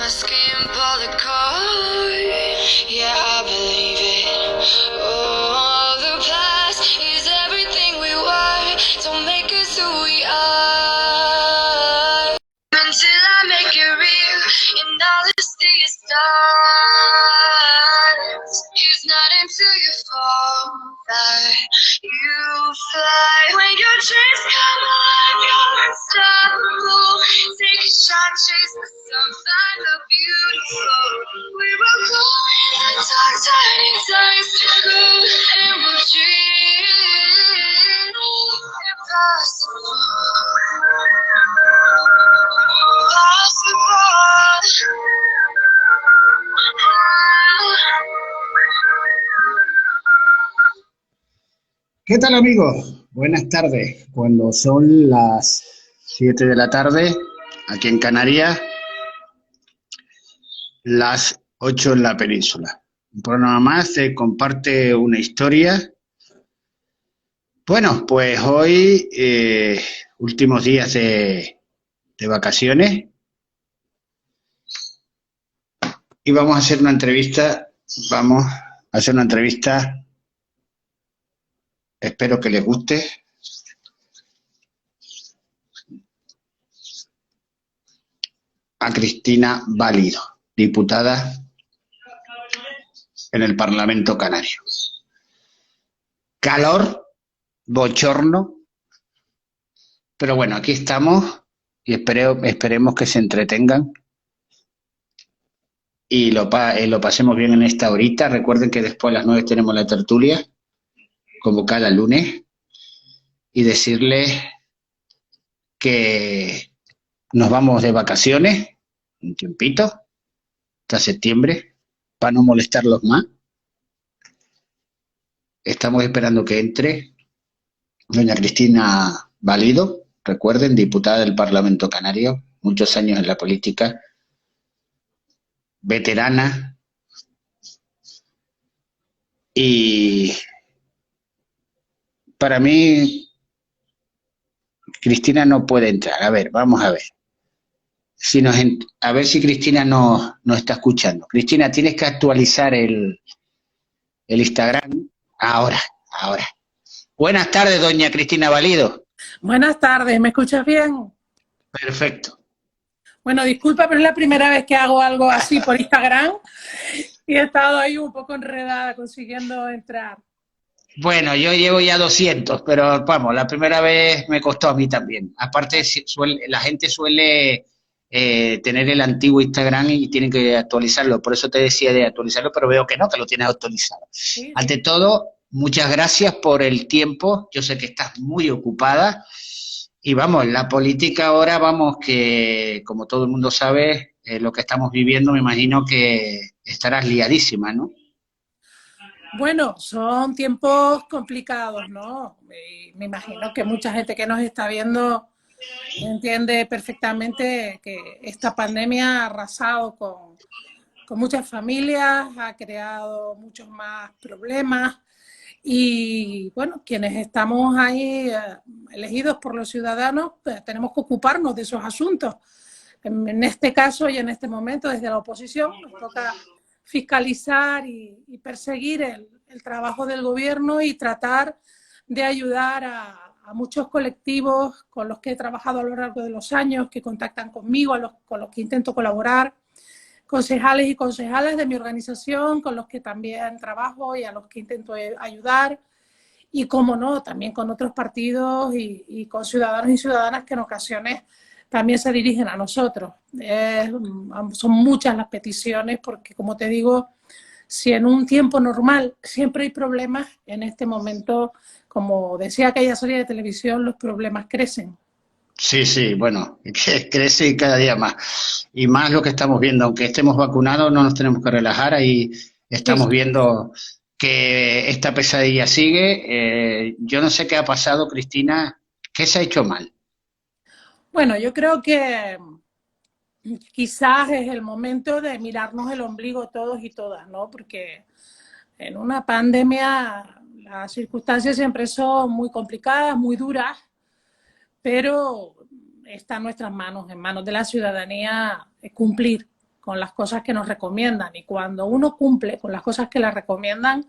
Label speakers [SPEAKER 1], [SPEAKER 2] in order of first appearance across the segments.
[SPEAKER 1] my skin polycard. Yeah, I believe it. Oh, the past is everything we were. Don't make us who we are. Until I make it real, and honesty is done. It's not until you fall that you fly. When your dreams come alive, you're unstoppable. Take a shot, chase the sun, find the beautiful. We will go in the dark, turning times to gold, and we'll dream impossible.
[SPEAKER 2] ¿Qué tal, amigos? Buenas tardes. Cuando son las 7 de la tarde, aquí en Canarias, las 8 en la península. Un programa más de Comparte una historia. Bueno, pues hoy, últimos días de vacaciones, y vamos a hacer una entrevista. Espero que les guste. A Cristina Valido, diputada en el Parlamento Canario. Calor, bochorno, pero bueno, aquí estamos y esperemos que se entretengan y lo pasemos bien en esta horita. Recuerden que después a las 9 tenemos la tertulia, como cada lunes, y decirles que nos vamos de vacaciones un tiempito, hasta septiembre, para no molestarlos más. Estamos esperando que entre doña Cristina Valido, recuerden, diputada del Parlamento Canario, muchos años en la política, veterana, y para mí Cristina no puede entrar. A ver, vamos a ver. A ver si Cristina nos está escuchando. Cristina, tienes que actualizar el Instagram. Ahora. Buenas tardes, doña Cristina Valido.
[SPEAKER 3] Buenas tardes, ¿me escuchas bien?
[SPEAKER 2] Perfecto.
[SPEAKER 3] Bueno, disculpa, pero es la primera vez que hago algo así por Instagram y he estado ahí un poco enredada consiguiendo entrar.
[SPEAKER 2] Bueno, yo llevo ya 200, pero vamos, la primera vez me costó a mí también. Aparte, la gente suele tener el antiguo Instagram y tienen que actualizarlo. Por eso te decía de actualizarlo, pero veo que no, que lo tienes actualizado. Sí. Ante todo, muchas gracias por el tiempo. Yo sé que estás muy ocupada. Y vamos, la política ahora, vamos, que como todo el mundo sabe, lo que estamos viviendo, me imagino que estarás liadísima, ¿no?
[SPEAKER 3] Bueno, son tiempos complicados, ¿no? Me imagino que mucha gente que nos está viendo entiende perfectamente que esta pandemia ha arrasado con muchas familias, ha creado muchos más problemas y, bueno, quienes estamos ahí elegidos por los ciudadanos, pues, tenemos que ocuparnos de esos asuntos. En este caso y en este momento, desde la oposición, nos toca fiscalizar y perseguir el trabajo del gobierno y tratar de ayudar a muchos colectivos con los que he trabajado a lo largo de los años, que contactan conmigo, con los que intento colaborar, concejales y concejalas de mi organización con los que también trabajo y a los que intento ayudar, y como no, también con otros partidos y con ciudadanos y ciudadanas que en ocasiones también se dirigen a nosotros. Son muchas las peticiones porque, como te digo, si en un tiempo normal siempre hay problemas, en este momento, como decía aquella serie de televisión, los problemas crecen.
[SPEAKER 2] Sí, bueno, crece cada día más. Y más lo que estamos viendo, aunque estemos vacunados, no nos tenemos que relajar. Ahí estamos viendo que esta pesadilla sigue. Yo no sé qué ha pasado, Cristina. ¿Qué se ha hecho mal?
[SPEAKER 3] Bueno, yo creo que quizás es el momento de mirarnos el ombligo todos y todas, ¿no? Porque en una pandemia las circunstancias siempre son muy complicadas, muy duras, pero está en nuestras manos, en manos de la ciudadanía, cumplir con las cosas que nos recomiendan. Y cuando uno cumple con las cosas que le recomiendan,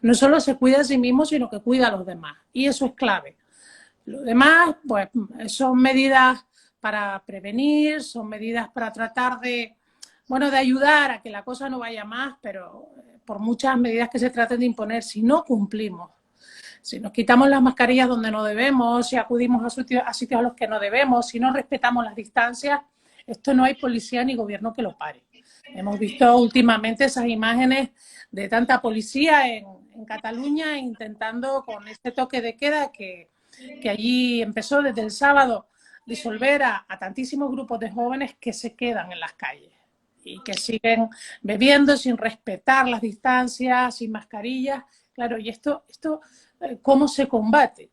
[SPEAKER 3] no solo se cuida a sí mismo, sino que cuida a los demás. Y eso es clave. Lo demás, pues, son medidas para prevenir, son medidas para tratar de, bueno, de ayudar a que la cosa no vaya más, pero por muchas medidas que se traten de imponer, si no cumplimos, si nos quitamos las mascarillas donde no debemos, si acudimos a sitios a los que no debemos, si no respetamos las distancias, esto no hay policía ni gobierno que lo pare. Hemos visto últimamente esas imágenes de tanta policía en Cataluña intentando con este toque de queda que allí empezó desde el sábado disolver a tantísimos grupos de jóvenes que se quedan en las calles y que siguen bebiendo sin respetar las distancias, sin mascarillas. Claro, y esto ¿cómo se combate?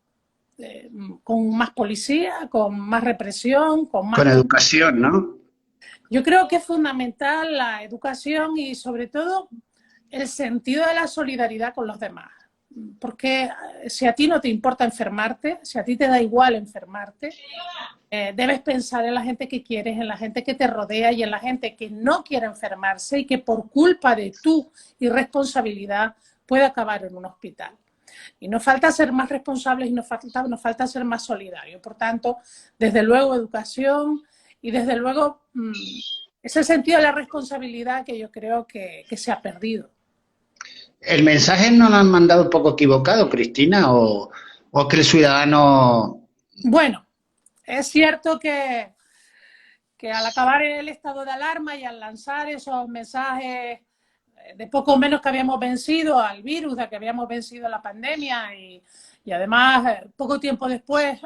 [SPEAKER 3] ¿Con más policía, con más represión, con más...
[SPEAKER 2] Con educación, ¿no?
[SPEAKER 3] Yo creo que es fundamental la educación y sobre todo el sentido de la solidaridad con los demás. Porque si a ti no te importa enfermarte, si a ti te da igual enfermarte, debes pensar en la gente que quieres, en la gente que te rodea y en la gente que no quiere enfermarse y que por culpa de tu irresponsabilidad puede acabar en un hospital. Y nos falta ser más responsables y nos falta ser más solidarios. Por tanto, desde luego educación y desde luego ese sentido de la responsabilidad que yo creo que se ha perdido.
[SPEAKER 2] ¿El mensaje no lo han mandado un poco equivocado, Cristina? ¿O que el ciudadano...
[SPEAKER 3] Bueno, es cierto que al acabar el estado de alarma y al lanzar esos mensajes de poco menos que habíamos vencido al virus, de que habíamos vencido la pandemia y además poco tiempo después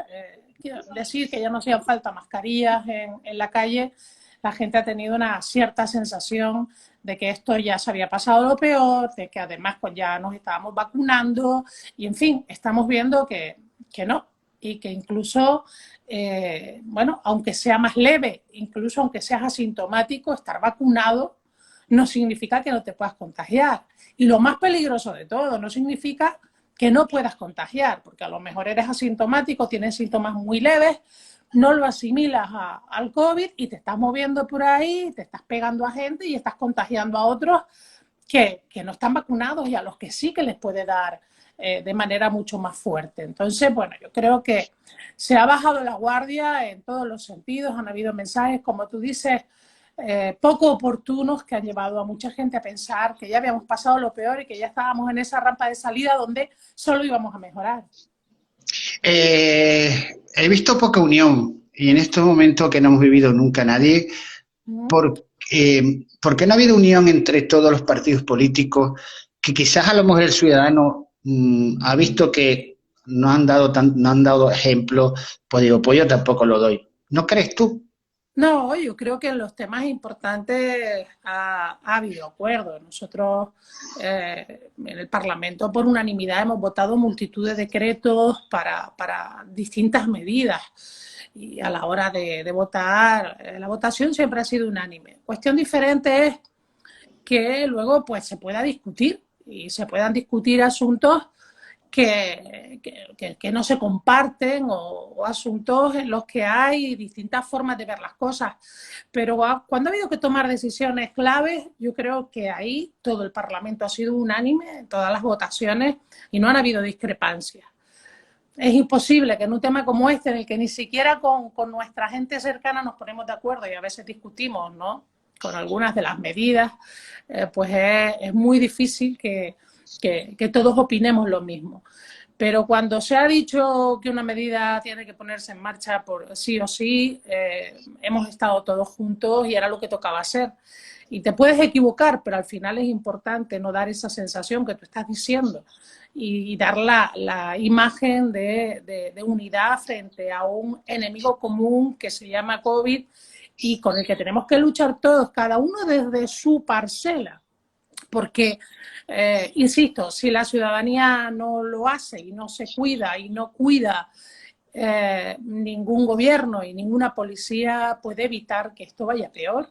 [SPEAKER 3] decir que ya no hacían falta mascarillas en la calle, la gente ha tenido una cierta sensación de que esto ya se había pasado lo peor, de que además pues ya nos estábamos vacunando y en fin, estamos viendo que no y que incluso, bueno, aunque sea más leve, incluso aunque seas asintomático, estar vacunado no significa que no te puedas contagiar. Y lo más peligroso de todo, no significa que no puedas contagiar, porque a lo mejor eres asintomático, tienes síntomas muy leves, no lo asimilas al COVID y te estás moviendo por ahí, te estás pegando a gente y estás contagiando a otros que no están vacunados y a los que sí que les puede dar de manera mucho más fuerte. Entonces, bueno, yo creo que se ha bajado la guardia en todos los sentidos, han habido mensajes, como tú dices, poco oportunos que han llevado a mucha gente a pensar que ya habíamos pasado lo peor y que ya estábamos en esa rampa de salida donde solo íbamos a mejorar.
[SPEAKER 2] He visto poca unión y en estos momentos que no hemos vivido nunca nadie, ¿por qué no ha habido unión entre todos los partidos políticos? Que quizás a lo mejor el ciudadano ha visto que no han dado ejemplo, pues digo, pues yo tampoco lo doy. ¿No crees tú?
[SPEAKER 3] No, yo creo que en los temas importantes ha habido acuerdo. Nosotros en el Parlamento por unanimidad hemos votado multitud de decretos para distintas medidas y a la hora de votar, la votación siempre ha sido unánime. Cuestión diferente es que luego pues se pueda discutir y se puedan discutir asuntos que no se comparten o asuntos en los que hay distintas formas de ver las cosas. Pero cuando ha habido que tomar decisiones claves, yo creo que ahí todo el Parlamento ha sido unánime en todas las votaciones y no han habido discrepancias. Es imposible que en un tema como este, en el que ni siquiera con nuestra gente cercana nos ponemos de acuerdo y a veces discutimos, ¿no?, con algunas de las medidas, pues es muy difícil que todos opinemos lo mismo. Pero cuando se ha dicho que una medida tiene que ponerse en marcha por sí o sí, hemos estado todos juntos y era lo que tocaba hacer. Y te puedes equivocar, pero al final es importante no dar esa sensación que tú estás diciendo y dar la imagen de unidad frente a un enemigo común que se llama COVID y con el que tenemos que luchar todos, cada uno desde su parcela. Porque, insisto, si la ciudadanía no lo hace y no se cuida y no cuida, ningún gobierno y ninguna policía puede evitar que esto vaya peor.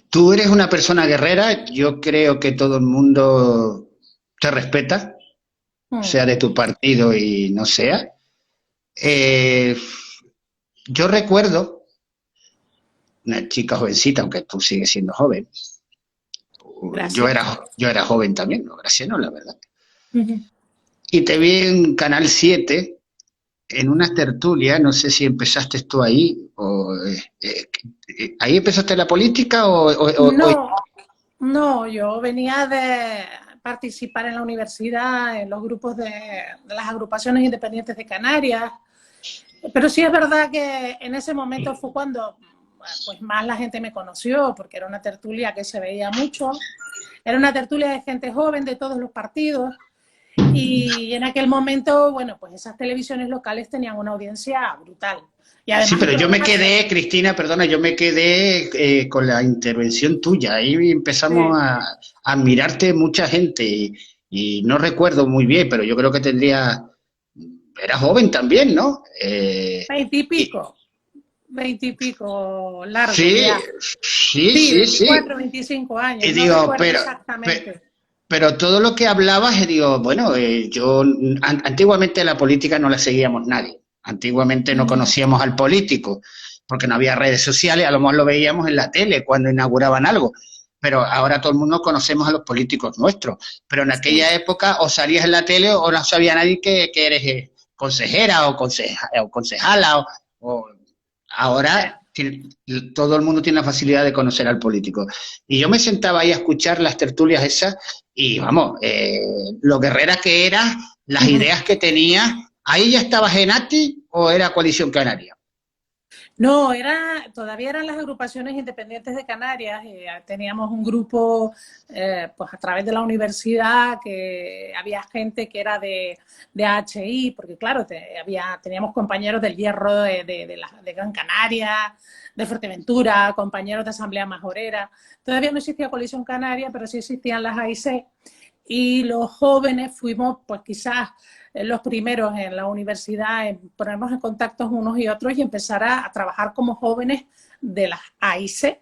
[SPEAKER 2] Tú eres una persona guerrera, yo creo que todo el mundo te respeta, sea de tu partido y no sea. Yo recuerdo una chica jovencita, aunque tú sigues siendo joven.
[SPEAKER 3] Gracias.
[SPEAKER 2] Yo era joven también, no, gracias no, la verdad.
[SPEAKER 3] Ujú.
[SPEAKER 2] Y te vi en Canal 7 en una tertulia, no sé si empezaste tú ahí, ¿ahí empezaste la política
[SPEAKER 3] No, no, yo venía de participar en la universidad, en los grupos de las agrupaciones independientes de Canarias, pero sí es verdad que en ese momento fue cuando pues más la gente me conoció, porque era una tertulia que se veía mucho, era una tertulia de gente joven de todos los partidos, y en aquel momento, bueno, pues esas televisiones locales tenían una audiencia brutal. Y
[SPEAKER 2] Sí,
[SPEAKER 3] además el
[SPEAKER 2] pero yo me
[SPEAKER 3] programa
[SPEAKER 2] quedé, Cristina, perdona, yo me quedé con la intervención tuya. Ahí empezamos
[SPEAKER 3] se,
[SPEAKER 2] a admirarte mucha gente y no recuerdo muy bien, pero yo creo que era joven también, ¿no?
[SPEAKER 3] 20 y
[SPEAKER 2] Y-
[SPEAKER 3] pico, 20 y pico largos
[SPEAKER 2] sí,
[SPEAKER 3] ya.
[SPEAKER 2] sí,
[SPEAKER 3] Sí,
[SPEAKER 2] sí, sí.
[SPEAKER 3] 24, 25 años,
[SPEAKER 2] Y
[SPEAKER 3] no
[SPEAKER 2] digo,
[SPEAKER 3] recuerdo exactamente.
[SPEAKER 2] pero todo lo que hablabas, digo, bueno, antiguamente la política no la seguíamos nadie. Antiguamente no
[SPEAKER 3] Ujú.
[SPEAKER 2] conocíamos al político, porque no había redes sociales, a lo mejor lo veíamos en la tele cuando inauguraban algo. Pero ahora todo el mundo conocemos a los políticos nuestros. Pero en
[SPEAKER 3] Sí,
[SPEAKER 2] aquella época o salías en la tele o no sabía nadie que eres consejera o concejala o
[SPEAKER 3] eh,
[SPEAKER 2] ahora todo el mundo tiene la facilidad de conocer al político. Y yo me sentaba ahí a escuchar las tertulias esas y vamos, lo guerrera que era, las
[SPEAKER 3] ujú.
[SPEAKER 2] ideas que tenía, ¿ahí ya estaba Genati o era Coalición Canaria?
[SPEAKER 3] No, todavía eran las agrupaciones independientes de Canarias. Teníamos un grupo, pues a través de la universidad, que había gente que era de HI, porque claro, teníamos compañeros del Hierro de Gran Canaria, de Fuerteventura, compañeros de Asamblea Majorera. Todavía no existía Coalición Canaria, pero sí existían las AIC. Y los jóvenes fuimos, pues quizás los primeros en la universidad en ponernos en contacto unos y otros y empezar a trabajar como jóvenes de las AIC,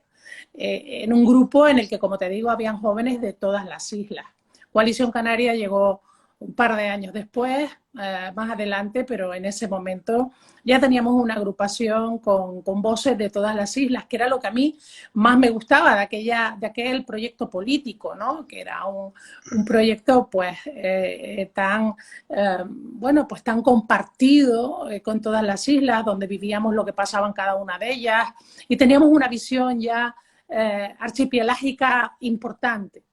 [SPEAKER 3] en un grupo en el que, como te digo, habían jóvenes de todas las islas. Coalición Canaria llegó un par de años después, más adelante, pero en ese momento ya teníamos una agrupación con voces de todas las islas, que era lo que a mí más me gustaba de aquel proyecto político, ¿no? Que era un proyecto pues bueno, pues tan compartido con todas las islas, donde vivíamos lo que pasaba en cada una de ellas y teníamos una visión ya archipelágica importante.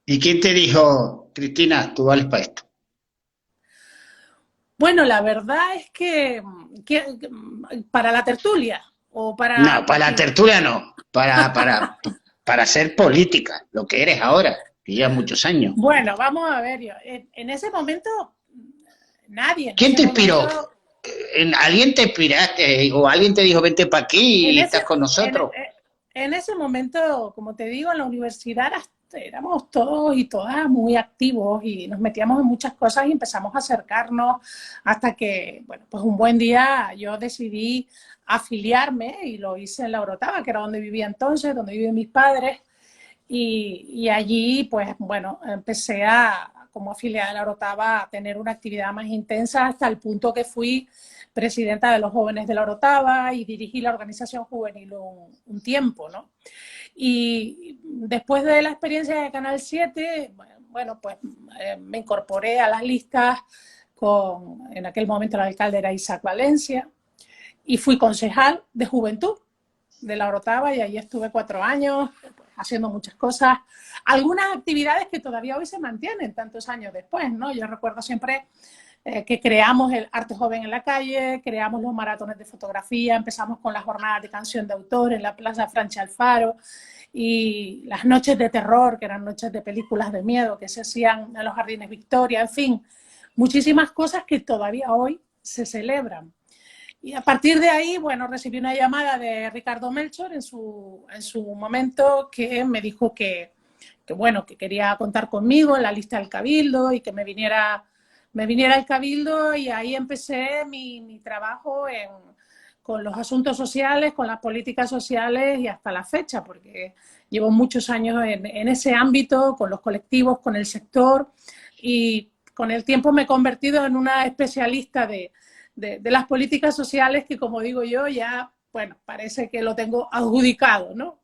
[SPEAKER 2] ¿Y quién te dijo, Cristina, tú vales para esto?
[SPEAKER 3] Bueno, la verdad es que para la tertulia o para
[SPEAKER 2] No,
[SPEAKER 3] el
[SPEAKER 2] para la
[SPEAKER 3] partido.
[SPEAKER 2] tertulia no, para hacer política, lo que eres ahora, que llevas muchos años.
[SPEAKER 3] Bueno, vamos a ver, en ese momento, nadie, en
[SPEAKER 2] ¿Quién
[SPEAKER 3] ese
[SPEAKER 2] te inspiró?
[SPEAKER 3] momento,
[SPEAKER 2] ¿Alguien te inspiraste o alguien te dijo vente para aquí
[SPEAKER 3] en
[SPEAKER 2] y
[SPEAKER 3] ese,
[SPEAKER 2] estás con
[SPEAKER 3] en,
[SPEAKER 2] nosotros?
[SPEAKER 3] en ese momento, como te digo, en la universidad éramos todos y todas muy activos y nos metíamos en muchas cosas y empezamos a acercarnos hasta que, bueno, pues un buen día yo decidí afiliarme y lo hice en La Orotava, que era donde vivía entonces, donde viven mis padres, y allí, pues bueno, empecé como afiliada de La Orotava, a tener una actividad más intensa hasta el punto que fui presidenta de los jóvenes de La Orotava y dirigí la organización juvenil un tiempo, ¿no? Y después de la experiencia de Canal 7, bueno, pues me incorporé a las listas en aquel momento el alcalde era Isaac Valencia, y fui concejal de juventud de La Orotava y ahí estuve 4 años pues, haciendo muchas cosas, algunas actividades que todavía hoy se mantienen tantos años después, ¿no? Yo recuerdo siempre que creamos el Arte Joven en la calle, creamos los maratones de fotografía, empezamos con las jornadas de canción de autor en la Plaza Francia Alfaro y las noches de terror, que eran noches de películas de miedo que se hacían en los Jardines Victoria, en fin, muchísimas cosas que todavía hoy se celebran. Y a partir de ahí, bueno, recibí una llamada de Ricardo Melchor en su momento que me dijo bueno, que quería contar conmigo en la lista del Cabildo y que me viniera al Cabildo y ahí empecé mi trabajo con los asuntos sociales, con las políticas sociales y hasta la fecha, porque llevo muchos años en ese ámbito, con los colectivos, con el sector y con el tiempo me he convertido en una especialista de las políticas sociales que, como digo yo, ya bueno, parece que lo tengo adjudicado, ¿no?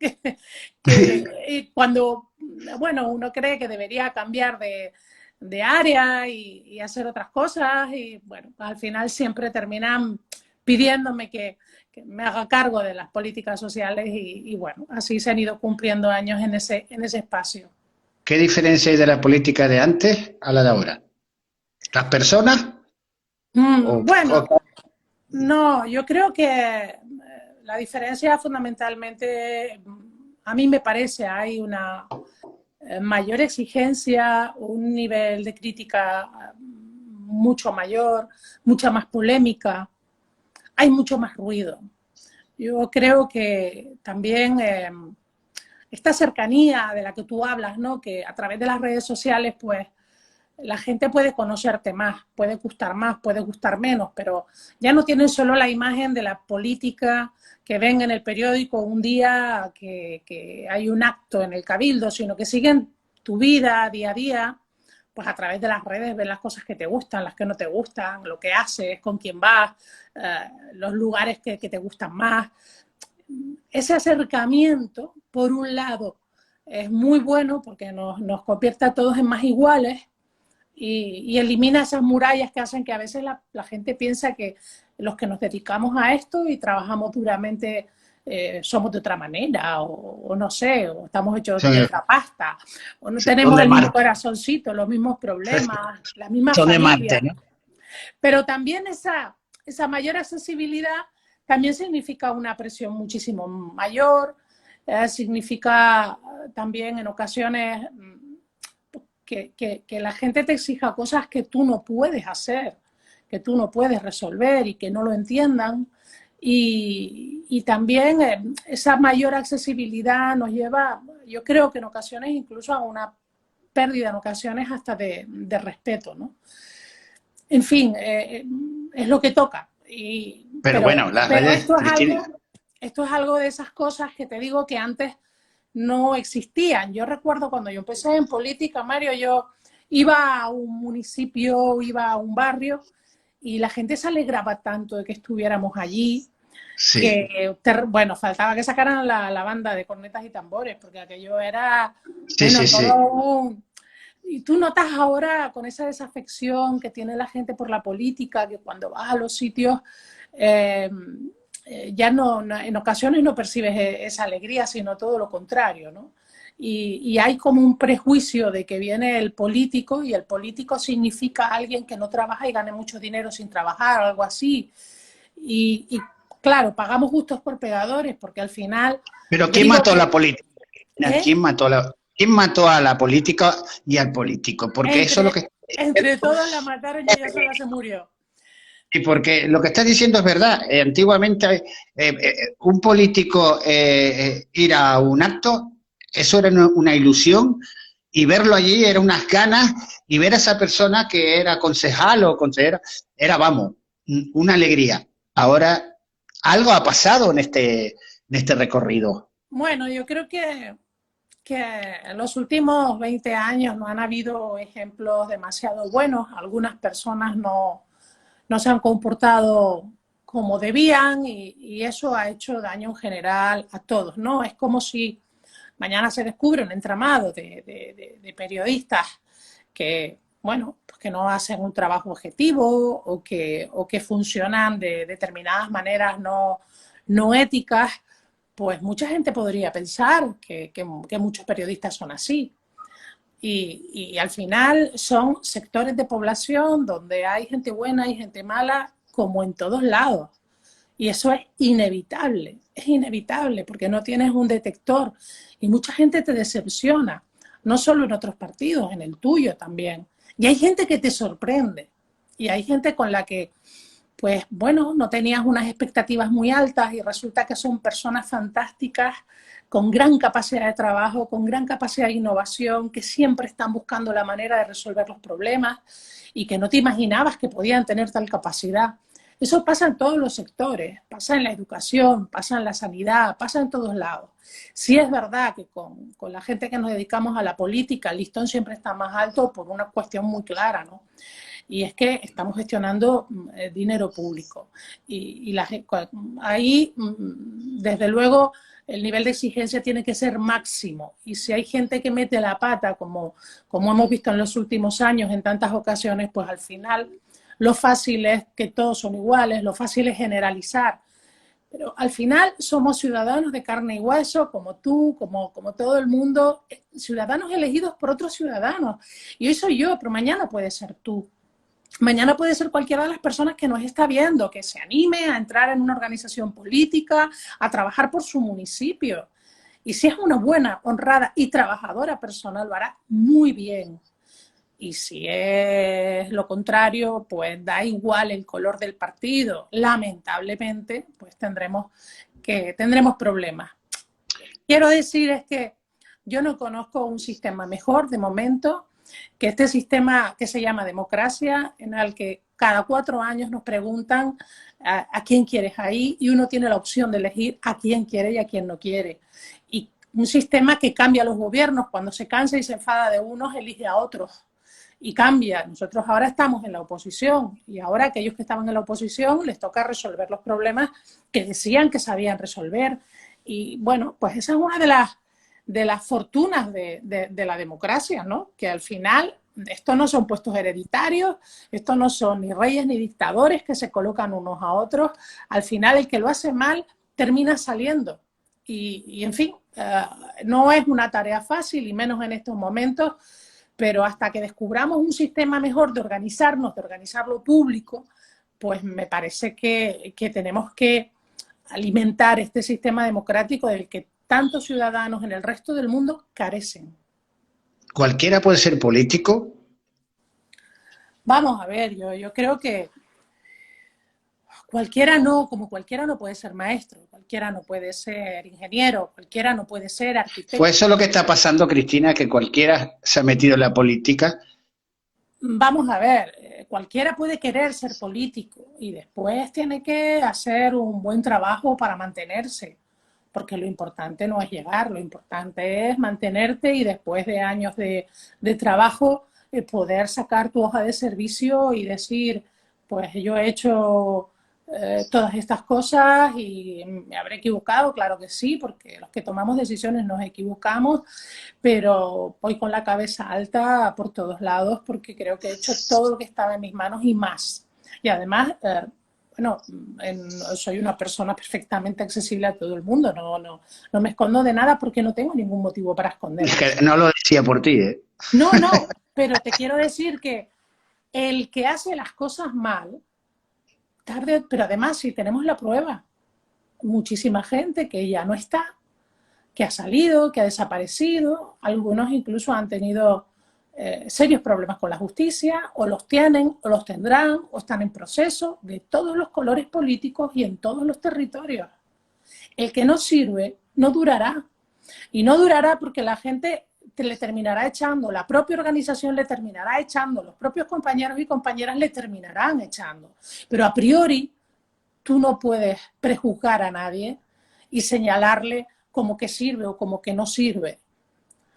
[SPEAKER 3] Que cuando, bueno, uno cree que debería cambiar de área y hacer otras cosas y, bueno, al final siempre terminan pidiéndome que me haga cargo de las políticas sociales y, bueno, así se han ido cumpliendo años en ese espacio.
[SPEAKER 2] ¿Qué diferencia hay de la política de antes a la de ahora? ¿Las personas?
[SPEAKER 3] Bueno,
[SPEAKER 2] O-
[SPEAKER 3] no, yo creo que la diferencia fundamentalmente, a mí me parece, hay una mayor exigencia, un nivel de crítica mucho mayor, mucha más polémica, hay mucho más ruido. Yo creo que también esta cercanía de la que tú hablas, ¿no? Que a través de las redes sociales, pues, la gente puede conocerte más, puede gustar menos, pero ya no tienen solo la imagen de la política que ven en el periódico un día que hay un acto en el cabildo, sino que siguen tu vida día a día, pues a través de las redes ven las cosas que te gustan, las que no te gustan, lo que haces, con quién vas, los lugares que te gustan más. Ese acercamiento, por un lado, es muy bueno porque nos convierte a todos en más iguales, y elimina esas murallas que hacen que a veces la gente piensa que los que nos dedicamos a esto y trabajamos duramente somos de otra manera, o no sé, o estamos hechos de
[SPEAKER 2] son,
[SPEAKER 3] otra pasta, o no
[SPEAKER 2] son
[SPEAKER 3] tenemos
[SPEAKER 2] de
[SPEAKER 3] el mismo
[SPEAKER 2] Marte.
[SPEAKER 3] corazoncito, los mismos problemas, la misma
[SPEAKER 2] Son de Marte,
[SPEAKER 3] familia.
[SPEAKER 2] ¿no?
[SPEAKER 3] Pero también esa mayor accesibilidad también significa una presión muchísimo mayor, significa también en ocasiones que la gente te exija cosas que tú no puedes hacer, que tú no puedes resolver y que no lo entiendan. Y también esa mayor accesibilidad nos lleva, yo creo que en ocasiones incluso a una pérdida, en ocasiones hasta de respeto, ¿no? En fin, es lo que toca.
[SPEAKER 2] Pero bueno, las
[SPEAKER 3] Pero
[SPEAKER 2] redes tienen...
[SPEAKER 3] esto es algo de esas cosas que te digo que antes no existían. Yo recuerdo cuando yo empecé en política, Mario, yo iba a un municipio, iba a un barrio y la gente se alegraba tanto de que estuviéramos allí
[SPEAKER 2] Sí,
[SPEAKER 3] que, bueno, faltaba que sacaran la banda de cornetas y tambores, porque aquello era,
[SPEAKER 2] sí,
[SPEAKER 3] bueno,
[SPEAKER 2] sí, sí.
[SPEAKER 3] todo un... Y tú notas ahora con esa desafección que tiene la gente por la política, que cuando vas a los sitios eh, ya en ocasiones no percibes esa alegría, sino todo lo contrario, ¿no? Y hay como un prejuicio de que viene el político y el político significa alguien que no trabaja y gane mucho dinero sin trabajar o algo así. Y claro, pagamos justos por pegadores porque al final,
[SPEAKER 2] Pero
[SPEAKER 3] yo
[SPEAKER 2] ¿quién
[SPEAKER 3] digo
[SPEAKER 2] mató a
[SPEAKER 3] que
[SPEAKER 2] la política?
[SPEAKER 3] ¿eh?
[SPEAKER 2] ¿Quién mató a la política y al político? Porque eso es lo
[SPEAKER 3] entre,
[SPEAKER 2] que...
[SPEAKER 3] entre todos la mataron y ella sola se murió.
[SPEAKER 2] Y porque lo que estás diciendo es verdad. Antiguamente un político ir a un acto, eso era una ilusión, y verlo allí era unas ganas, y ver a esa persona que era concejal o consejera, era, vamos, una alegría. Ahora, algo ha pasado en este recorrido.
[SPEAKER 3] Bueno, yo creo que en los últimos 20 años no han habido ejemplos demasiado buenos. Algunas personas no se han comportado como debían y eso ha hecho daño en general a todos, ¿no? Es como si mañana se descubre un entramado de periodistas que, bueno, pues que no hacen un trabajo objetivo o que funcionan de determinadas maneras no éticas, pues mucha gente podría pensar que muchos periodistas son así. Y al final son sectores de población donde hay gente buena y gente mala, como en todos lados. Y eso es inevitable porque no tienes un detector y mucha gente te decepciona, no solo en otros partidos, en el tuyo también. Y hay gente que te sorprende y hay gente con la que, pues bueno, no tenías unas expectativas muy altas y resulta que son personas fantásticas, con gran capacidad de trabajo, con gran capacidad de innovación, que siempre están buscando la manera de resolver los problemas y que no te imaginabas que podían tener tal capacidad. Eso pasa en todos los sectores, pasa en la educación, pasa en la sanidad, pasa en todos lados. Sí es verdad que con la gente que nos dedicamos a la política, el listón siempre está más alto por una cuestión muy clara, ¿no? Y es que estamos gestionando dinero público. Ahí, desde luego, el nivel de exigencia tiene que ser máximo. Y si hay gente que mete la pata, como hemos visto en los últimos años en tantas ocasiones, pues al final lo fácil es que todos son iguales, lo fácil es generalizar. Pero al final somos ciudadanos de carne y hueso, como tú, como todo el mundo, ciudadanos elegidos por otros ciudadanos. Y hoy soy yo, pero mañana puede ser tú. Mañana puede ser cualquiera de las personas que nos está viendo, que se anime a entrar en una organización política, a trabajar por su municipio. Y si es una buena, honrada y trabajadora persona, lo hará muy bien. Y si es lo contrario, pues da igual el color del partido. Lamentablemente, pues tendremos problemas. Quiero decir es que yo no conozco un sistema mejor de momento que este sistema que se llama democracia, en el que cada 4 años nos preguntan a quién quieres ahí y uno tiene la opción de elegir a quién quiere y a quién no quiere. Y un sistema que cambia a los gobiernos, cuando se cansa y se enfada de unos, elige a otros. Y cambia. Nosotros ahora estamos en la oposición y ahora aquellos que estaban en la oposición les toca resolver los problemas que decían que sabían resolver. Y bueno, pues esa es una de las fortunas de la democracia, ¿no? Que al final esto no son puestos hereditarios, esto no son ni reyes ni dictadores que se colocan unos a otros. Al final el que lo hace mal termina saliendo. Y en fin, no es una tarea fácil y menos en estos momentos, pero hasta que descubramos un sistema mejor de organizarnos, de organizar lo público, pues me parece que tenemos que alimentar este sistema democrático del que tantos ciudadanos en el resto del mundo carecen.
[SPEAKER 2] ¿Cualquiera puede ser político?
[SPEAKER 3] Vamos a ver, yo creo que cualquiera no, como cualquiera no puede ser maestro, cualquiera no puede ser ingeniero, cualquiera no puede ser arquitecto.
[SPEAKER 2] Pues eso es lo que está pasando, Cristina, que cualquiera se ha metido en la política.
[SPEAKER 3] Vamos a ver, cualquiera puede querer ser político y después tiene que hacer un buen trabajo para mantenerse, porque lo importante no es llegar, lo importante es mantenerte y después de años de trabajo poder sacar tu hoja de servicio y decir, pues yo he hecho todas estas cosas y me habré equivocado, claro que sí, porque los que tomamos decisiones nos equivocamos, pero voy con la cabeza alta por todos lados porque creo que he hecho todo lo que estaba en mis manos y más. Y además, bueno, soy una persona perfectamente accesible a todo el mundo, no me escondo de nada porque no tengo ningún motivo para esconder.
[SPEAKER 2] Es que no lo decía por ti, ¿eh?
[SPEAKER 3] No, pero te quiero decir que el que hace las cosas mal, tarde, pero además si tenemos la prueba, muchísima gente que ya no está, que ha salido, que ha desaparecido, algunos incluso han tenido serios problemas con la justicia, o los tienen, o los tendrán, o están en proceso de todos los colores políticos y en todos los territorios. El que no sirve no durará, y no durará porque la gente le terminará echando, la propia organización le terminará echando, los propios compañeros y compañeras le terminarán echando. Pero a priori tú no puedes prejuzgar a nadie y señalarle como que sirve o como que no sirve.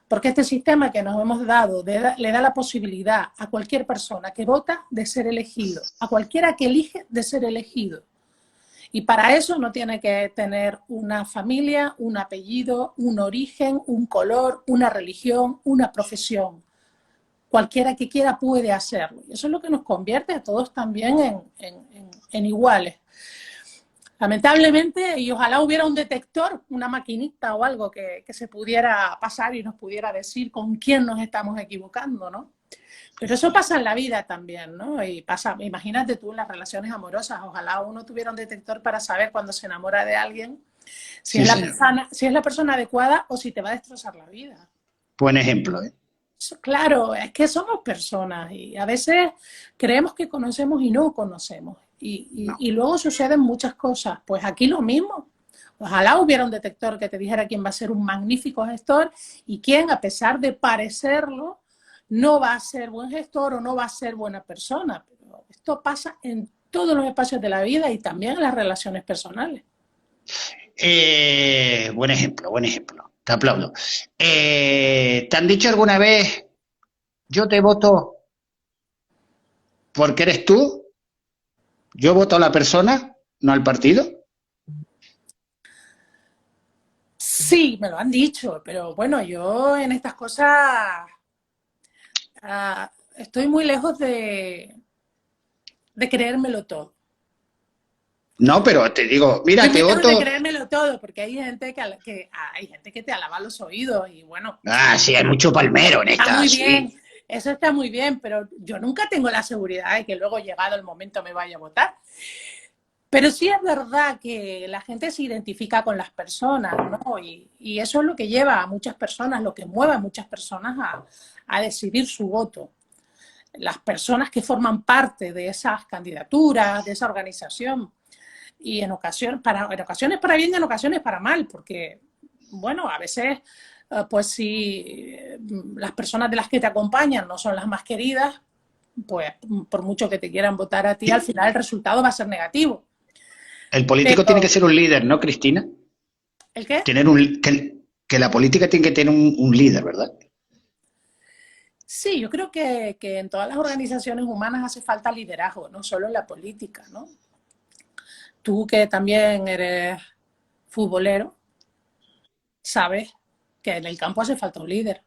[SPEAKER 3] Porque este sistema que nos hemos dado le da la posibilidad a cualquier persona que vota de ser elegido, a cualquiera que elige de ser elegido. Y para eso no tiene que tener una familia, un apellido, un origen, un color, una religión, una profesión. Cualquiera que quiera puede hacerlo. Y eso es lo que nos convierte a todos también en iguales. Lamentablemente, y ojalá hubiera un detector, una maquinita o algo que se pudiera pasar y nos pudiera decir con quién nos estamos equivocando, ¿no? Pero eso pasa en la vida también, ¿no? Y pasa, imagínate tú en las relaciones amorosas, ojalá uno tuviera un detector para saber cuando se enamora de alguien si es la persona adecuada o si te va a destrozar la vida.
[SPEAKER 2] Buen ejemplo, ¿eh?
[SPEAKER 3] Claro, es que somos personas y a veces creemos que conocemos y no conocemos. Y luego suceden muchas cosas. Pues aquí lo mismo. Ojalá hubiera un detector que te dijera quién va a ser un magnífico gestor y quién, a pesar de parecerlo, no va a ser buen gestor o no va a ser buena persona. Pero esto pasa en todos los espacios de la vida y también en las relaciones personales.
[SPEAKER 2] Buen ejemplo, buen ejemplo. Te aplaudo. ¿Te han dicho alguna vez, yo te voto porque eres tú? Yo voto a la persona, no al partido.
[SPEAKER 3] Sí, me lo han dicho, pero bueno, yo en estas cosas estoy muy lejos de creérmelo todo.
[SPEAKER 2] No, pero te digo,
[SPEAKER 3] Estoy
[SPEAKER 2] mira, te
[SPEAKER 3] muy lejos de
[SPEAKER 2] voto.
[SPEAKER 3] creérmelo todo, porque hay gente hay gente que te alaba los oídos y bueno,
[SPEAKER 2] Ah, sí, hay mucho palmero en
[SPEAKER 3] está
[SPEAKER 2] esta,
[SPEAKER 3] muy bien,
[SPEAKER 2] sí.
[SPEAKER 3] eso está muy bien, pero yo nunca tengo la seguridad de que luego llegado el momento me vaya a votar. Pero sí es verdad que la gente se identifica con las personas, ¿no? Y eso es lo que lleva a muchas personas, lo que mueve a muchas personas a decidir su voto. Las personas que forman parte de esas candidaturas, de esa organización, y en ocasiones para bien, en ocasiones para mal, porque, bueno, a veces, pues si las personas de las que te acompañan no son las más queridas, pues por mucho que te quieran votar a ti, al final el resultado va a ser negativo.
[SPEAKER 2] El político tiene que
[SPEAKER 3] Pero,
[SPEAKER 2] ser un líder, ¿no, Cristina?
[SPEAKER 3] ¿el qué?
[SPEAKER 2] Tener que la política tiene que tener un líder, ¿verdad?
[SPEAKER 3] Sí, yo creo que en todas las organizaciones humanas hace falta liderazgo, no solo en la política, ¿no? Tú que también eres futbolero, sabes que en el campo hace falta un líder.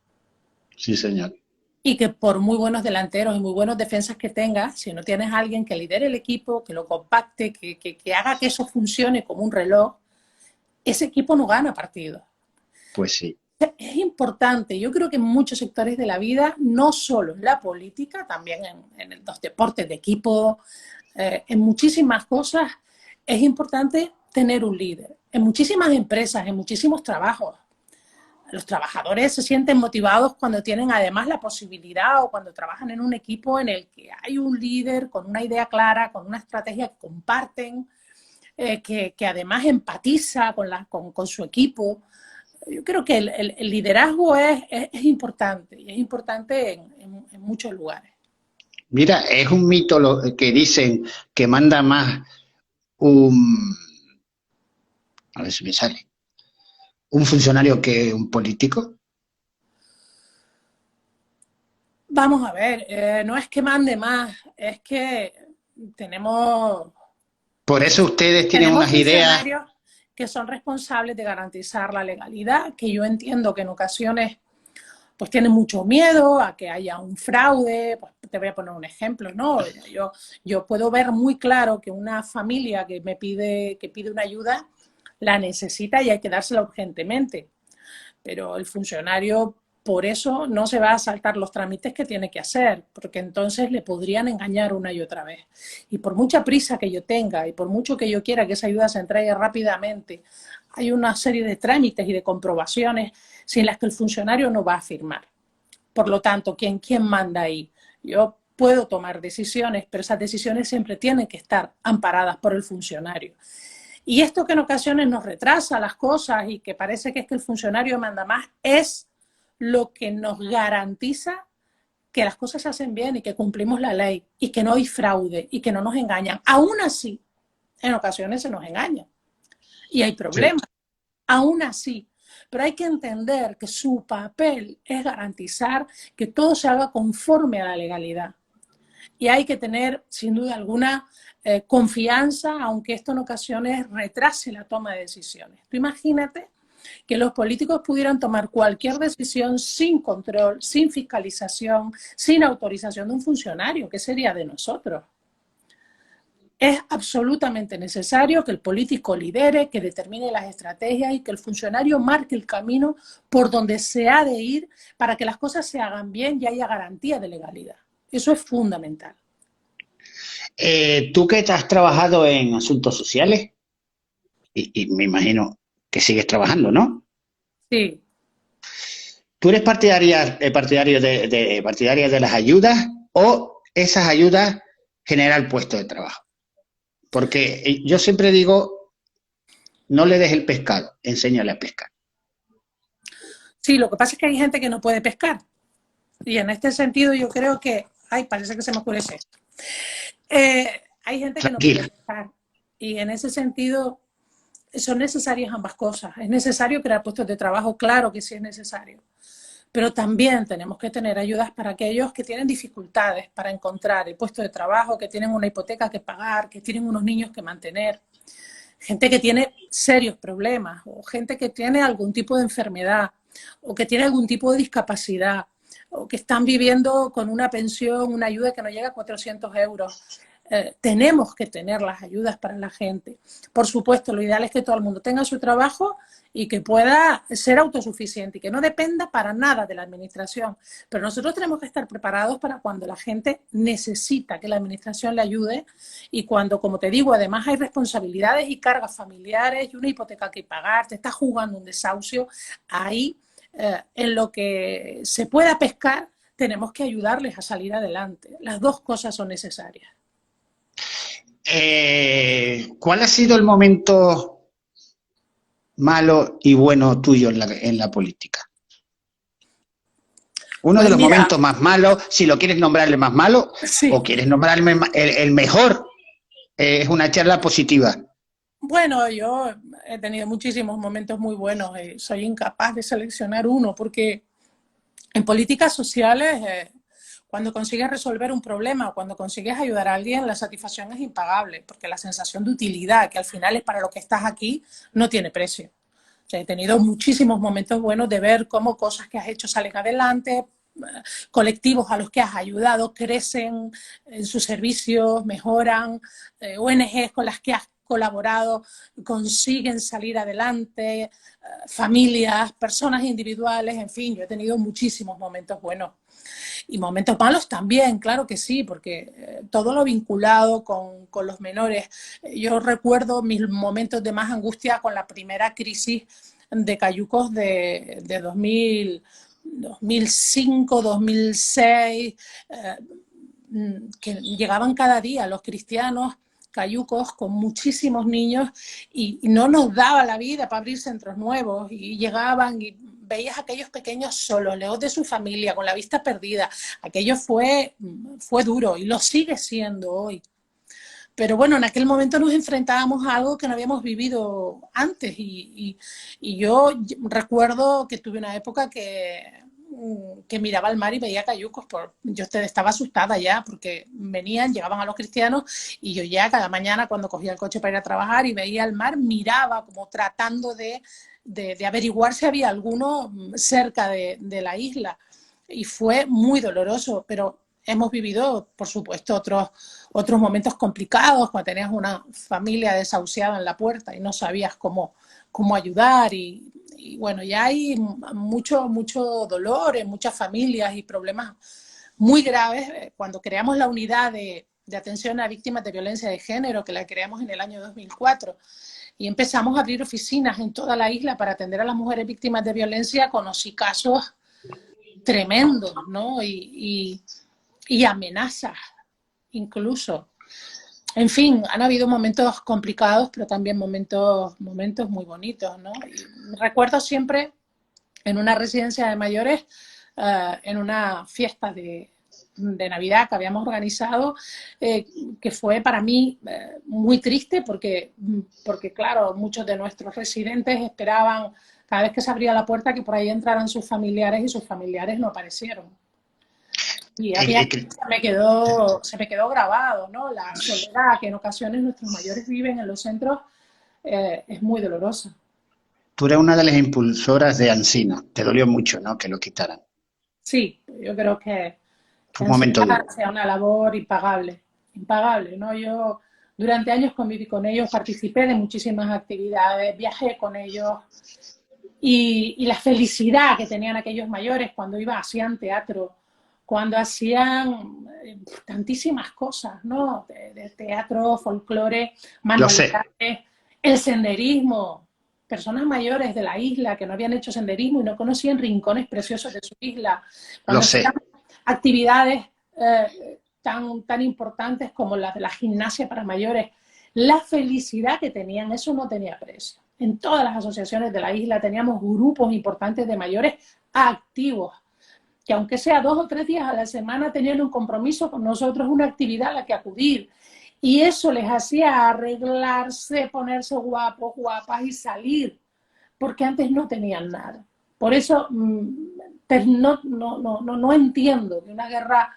[SPEAKER 2] Sí, señor.
[SPEAKER 3] Y que por muy buenos delanteros y muy buenos defensas que tengas, si no tienes a alguien que lidere el equipo, que lo compacte, que haga que eso funcione como un reloj, ese equipo no gana partidos.
[SPEAKER 2] Pues sí.
[SPEAKER 3] Es importante, yo creo que en muchos sectores de la vida, no solo en la política, también en los deportes de equipo, en muchísimas cosas, es importante tener un líder. En muchísimas empresas, en muchísimos trabajos, los trabajadores se sienten motivados cuando tienen además la posibilidad o cuando trabajan en un equipo en el que hay un líder con una idea clara, con una estrategia que comparten, que además empatiza con su equipo. Yo creo que el liderazgo es importante y es importante en muchos lugares.
[SPEAKER 2] Mira, es un mito lo que dicen que manda más un, a ver si me sale, un funcionario que un político.
[SPEAKER 3] Vamos a ver, no es que mande más, es que tenemos
[SPEAKER 2] Por eso ustedes tienen
[SPEAKER 3] tenemos
[SPEAKER 2] unas ideas.
[SPEAKER 3] funcionarios que son responsables de garantizar la legalidad, que yo entiendo que en ocasiones pues tienen mucho miedo a que haya un fraude. Pues te voy a poner un ejemplo, ¿no? Yo puedo ver muy claro que una familia que pide una ayuda la necesita y hay que dársela urgentemente, pero el funcionario por eso no se va a saltar los trámites que tiene que hacer, porque entonces le podrían engañar una y otra vez. Y por mucha prisa que yo tenga y por mucho que yo quiera que esa ayuda se entregue rápidamente, hay una serie de trámites y de comprobaciones sin las que el funcionario no va a firmar. Por lo tanto, ¿quién manda ahí? Yo puedo tomar decisiones, pero esas decisiones siempre tienen que estar amparadas por el funcionario. Y esto que en ocasiones nos retrasa las cosas y que parece que es que el funcionario manda más, es lo que nos garantiza que las cosas se hacen bien y que cumplimos la ley y que no hay fraude y que no nos engañan. Aún así, en ocasiones se nos engaña y hay
[SPEAKER 2] Sí.
[SPEAKER 3] problemas. Aún así, pero hay que entender que su papel es garantizar que todo se haga conforme a la legalidad. Y hay que tener, sin duda alguna, confianza, aunque esto en ocasiones retrase la toma de decisiones. Tú imagínate que los políticos pudieran tomar cualquier decisión sin control, sin fiscalización, sin autorización de un funcionario. ¿Qué sería de nosotros? Es absolutamente necesario que el político lidere, que determine las estrategias y que el funcionario marque el camino por donde se ha de ir para que las cosas se hagan bien y haya garantía de legalidad. Eso es fundamental.
[SPEAKER 2] Tú que has trabajado en asuntos sociales, y me imagino que sigues trabajando, ¿no?
[SPEAKER 3] Sí.
[SPEAKER 2] ¿Tú eres partidaria de las ayudas o esas ayudas generar puestos de trabajo? Porque yo siempre digo, no le des el pescado, enséñale a pescar.
[SPEAKER 3] Sí, lo que pasa es que hay gente que no puede pescar. Y en este sentido yo creo que... Ay, parece que se me oscurece. hay gente que no quiere
[SPEAKER 2] tranquila.
[SPEAKER 3] pescar. Y en ese sentido son necesarias ambas cosas. Es necesario crear puestos de trabajo, claro que sí es necesario. Pero también tenemos que tener ayudas para aquellos que tienen dificultades para encontrar el puesto de trabajo, que tienen una hipoteca que pagar, que tienen unos niños que mantener, gente que tiene serios problemas, o gente que tiene algún tipo de enfermedad, o que tiene algún tipo de discapacidad, o que están viviendo con una pensión, una ayuda que no llega a 400 euros. Tenemos que tener las ayudas para la gente. Por supuesto, lo ideal es que todo el mundo tenga su trabajo y que pueda ser autosuficiente y que no dependa para nada de la administración. Pero nosotros tenemos que estar preparados para cuando la gente necesita que la administración le ayude y cuando, como te digo, además hay responsabilidades y cargas familiares y una hipoteca que pagar, te estás jugando un desahucio, ahí en lo que se pueda pescar tenemos que ayudarles a salir adelante. Las dos cosas son necesarias.
[SPEAKER 2] ¿Cuál ha sido el momento malo y bueno tuyo en la política? Uno de
[SPEAKER 3] Pues
[SPEAKER 2] los
[SPEAKER 3] mira,
[SPEAKER 2] momentos más malos, si lo quieres nombrar el más malo o
[SPEAKER 3] sí.
[SPEAKER 2] quieres nombrarme el mejor, es una charla positiva.
[SPEAKER 3] Bueno, yo he tenido muchísimos momentos muy buenos. Soy incapaz de seleccionar uno porque en políticas sociales, cuando consigues resolver un problema o cuando consigues ayudar a alguien, la satisfacción es impagable porque la sensación de utilidad, que al final es para lo que estás aquí, no tiene precio. O sea, he tenido muchísimos momentos buenos de ver cómo cosas que has hecho salen adelante, colectivos a los que has ayudado crecen en sus servicios, mejoran, ONGs con las que has colaborado consiguen salir adelante, familias, personas individuales, en fin, yo he tenido muchísimos momentos buenos. Y momentos malos también, claro que sí, porque todo lo vinculado con los menores. Yo recuerdo mis momentos de más angustia con la primera crisis de cayucos de 2005, 2006, que llegaban cada día los cristianos cayucos con muchísimos niños y no nos daba la vida para abrir centros nuevos y llegaban y veías a aquellos pequeños solos, lejos de su familia, con la vista perdida. Aquello fue duro y lo sigue siendo hoy. Pero bueno, en aquel momento nos enfrentábamos a algo que no habíamos vivido antes y yo recuerdo que tuve una época que miraba al mar y veía cayucos. Yo estaba asustada ya porque venían, llegaban a los cristianos y yo ya cada mañana cuando cogía el coche para ir a trabajar y veía el mar, miraba como tratando de averiguar si había alguno cerca de la isla. Y fue muy doloroso, pero hemos vivido, por supuesto, otros momentos complicados, cuando tenías una familia desahuciada en la puerta y no sabías cómo ayudar. Y bueno, ya hay mucho dolor en muchas familias y problemas muy graves. Cuando creamos la unidad de atención a víctimas de violencia de género, que la creamos en el año 2004, y empezamos a abrir oficinas en toda la isla para atender a las mujeres víctimas de violencia, conocí casos tremendos, ¿no? Y amenazas, incluso. En fin, han habido momentos complicados, pero también momentos muy bonitos, ¿no? Y recuerdo siempre en una residencia de mayores, en una fiesta de Navidad que habíamos organizado, que fue para mí muy triste porque, claro, muchos de nuestros residentes esperaban cada vez que se abría la puerta que por ahí entraran sus familiares y sus familiares no aparecieron. Y había, se me quedó grabado, ¿no? La soledad que en ocasiones nuestros mayores viven en los centros es muy dolorosa.
[SPEAKER 2] Tú eres una de las impulsoras de Ansina. Te dolió mucho, ¿no?, que lo quitaran.
[SPEAKER 3] Sí, yo creo que
[SPEAKER 2] Fue un momento
[SPEAKER 3] Ansina
[SPEAKER 2] duro.
[SPEAKER 3] sea una labor impagable, impagable, ¿no? Yo durante años conviví con ellos, participé de muchísimas actividades, viajé con ellos y la felicidad que tenían aquellos mayores cuando hacían teatro, cuando hacían tantísimas cosas, ¿no? De teatro, folclore,
[SPEAKER 2] Lo sé,
[SPEAKER 3] manualidades, el senderismo. Personas mayores de la isla que no habían hecho senderismo y no conocían rincones preciosos de su isla.
[SPEAKER 2] lo
[SPEAKER 3] Cuando hacían
[SPEAKER 2] sé.
[SPEAKER 3] actividades tan importantes como las de la gimnasia para mayores, la felicidad que tenían, eso no tenía precio. En todas las asociaciones de la isla teníamos grupos importantes de mayores activos, que aunque sea 2 o 3 días a la semana tenían un compromiso con nosotros, una actividad a la que acudir. Y eso les hacía arreglarse, ponerse guapos, guapas y salir, porque antes no tenían nada. Por eso no entiendo que una guerra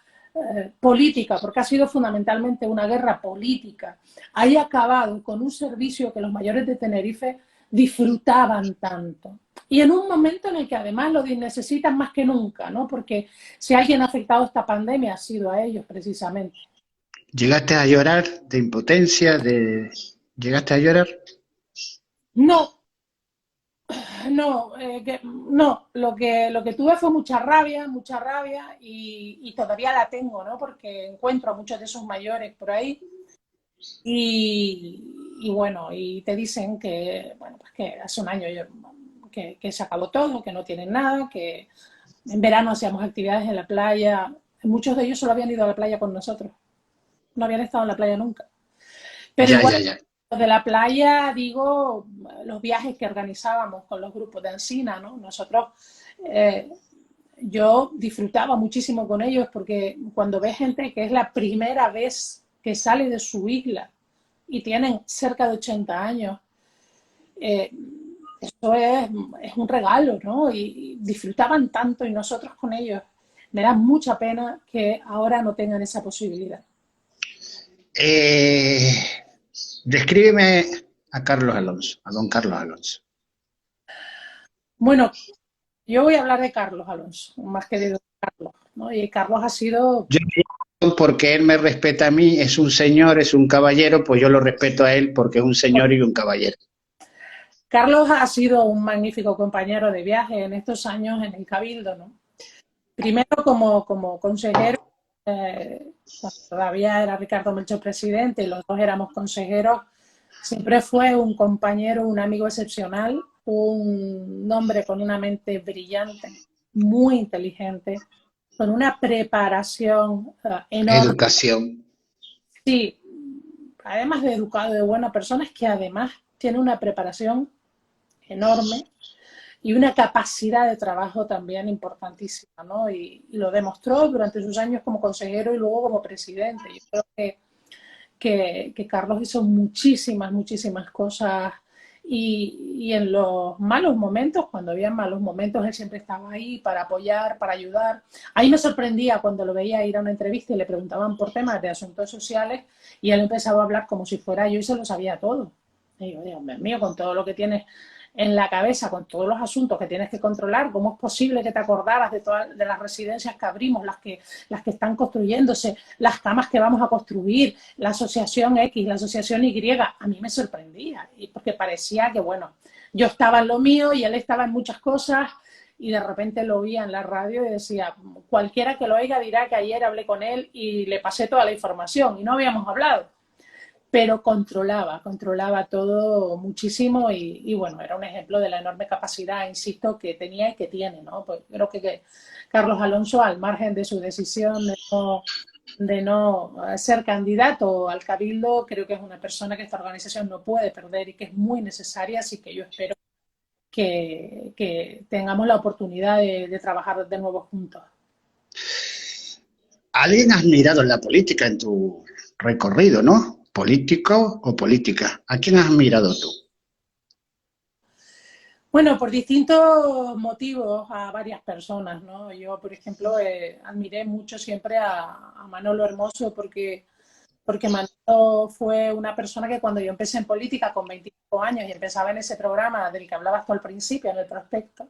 [SPEAKER 3] política, porque ha sido fundamentalmente una guerra política, haya acabado con un servicio que los mayores de Tenerife disfrutaban tanto. Y en un momento en el que además lo necesitan más que nunca, ¿no? Porque si alguien ha afectado esta pandemia ha sido a ellos precisamente.
[SPEAKER 2] ¿Llegaste a llorar de impotencia? ¿Llegaste a llorar?
[SPEAKER 3] No, no, lo que tuve fue mucha rabia y todavía la tengo, ¿no? Porque encuentro a muchos de esos mayores por ahí y bueno, y te dicen que, bueno, pues que hace un año que se acabó todo, que no tienen nada, que en verano hacíamos actividades en la playa. Muchos de ellos solo habían ido a la playa con nosotros, no habían estado en la playa nunca. Pero
[SPEAKER 2] Ya,
[SPEAKER 3] igual
[SPEAKER 2] ya, ya.
[SPEAKER 3] de la playa, digo, los viajes que organizábamos con los grupos de Encina, ¿no? Nosotros, eh, yo disfrutaba muchísimo con ellos porque cuando ves gente que es la primera vez que sale de su isla y tienen cerca de 80 años, eh, eso es un regalo, ¿no? Y disfrutaban tanto y nosotros con ellos. Me da mucha pena que ahora no tengan esa posibilidad.
[SPEAKER 2] Eh, Descríbeme a Carlos Alonso, a don Carlos Alonso.
[SPEAKER 3] Bueno, yo voy a hablar de Carlos Alonso, más que de don Carlos, ¿no? Y Carlos ha sido,
[SPEAKER 2] Yo, porque él me respeta a mí, es un señor, es un caballero, pues yo lo respeto a él porque es un señor y un caballero.
[SPEAKER 3] Carlos ha sido un magnífico compañero de viaje en estos años en el Cabildo, ¿no? Primero como consejero, cuando todavía era Ricardo Melchor presidente y los dos éramos consejeros, siempre fue un compañero, un amigo excepcional, un hombre con una mente brillante, muy inteligente, con una preparación enorme.
[SPEAKER 2] Educación.
[SPEAKER 3] Sí, además de educado, de buena persona, es que además tiene una preparación enorme y una capacidad de trabajo también importantísima, ¿no? Y lo demostró durante sus años como consejero y luego como presidente. Yo creo que Carlos hizo muchísimas cosas y en los malos momentos, cuando había malos momentos, él siempre estaba ahí para apoyar, para ayudar. Ahí me sorprendía cuando lo veía ir a una entrevista y le preguntaban por temas de asuntos sociales y él empezaba a hablar como si fuera yo y se lo sabía todo. Y yo digo, Dios mío, con todo lo que tienes en la cabeza, con todos los asuntos que tienes que controlar, ¿cómo es posible que te acordaras de las residencias que abrimos, las que están construyéndose, las camas que vamos a construir, la asociación X, la asociación Y? A mí me sorprendía, porque parecía que, bueno, yo estaba en lo mío y él estaba en muchas cosas y de repente lo oía en la radio y decía, cualquiera que lo oiga dirá que ayer hablé con él y le pasé toda la información y no habíamos hablado. Pero controlaba todo muchísimo y bueno, era un ejemplo de la enorme capacidad, insisto, que tenía y que tiene, ¿no? Pues creo que Carlos Alonso, al margen de su decisión de no ser candidato al Cabildo, creo que es una persona que esta organización no puede perder y que es muy necesaria, así que yo espero que tengamos la oportunidad de trabajar de nuevo juntos.
[SPEAKER 2] ¿Alguien has mirado en la política en tu recorrido, no? ¿Político o política? ¿A quién has mirado tú?
[SPEAKER 3] Bueno, por distintos motivos a varias personas, ¿no? Yo, por ejemplo, admiré mucho siempre a Manolo Hermoso porque Manolo fue una persona que cuando yo empecé en política con 25 años y empezaba en ese programa del que hablabas tú al principio, en el prospecto,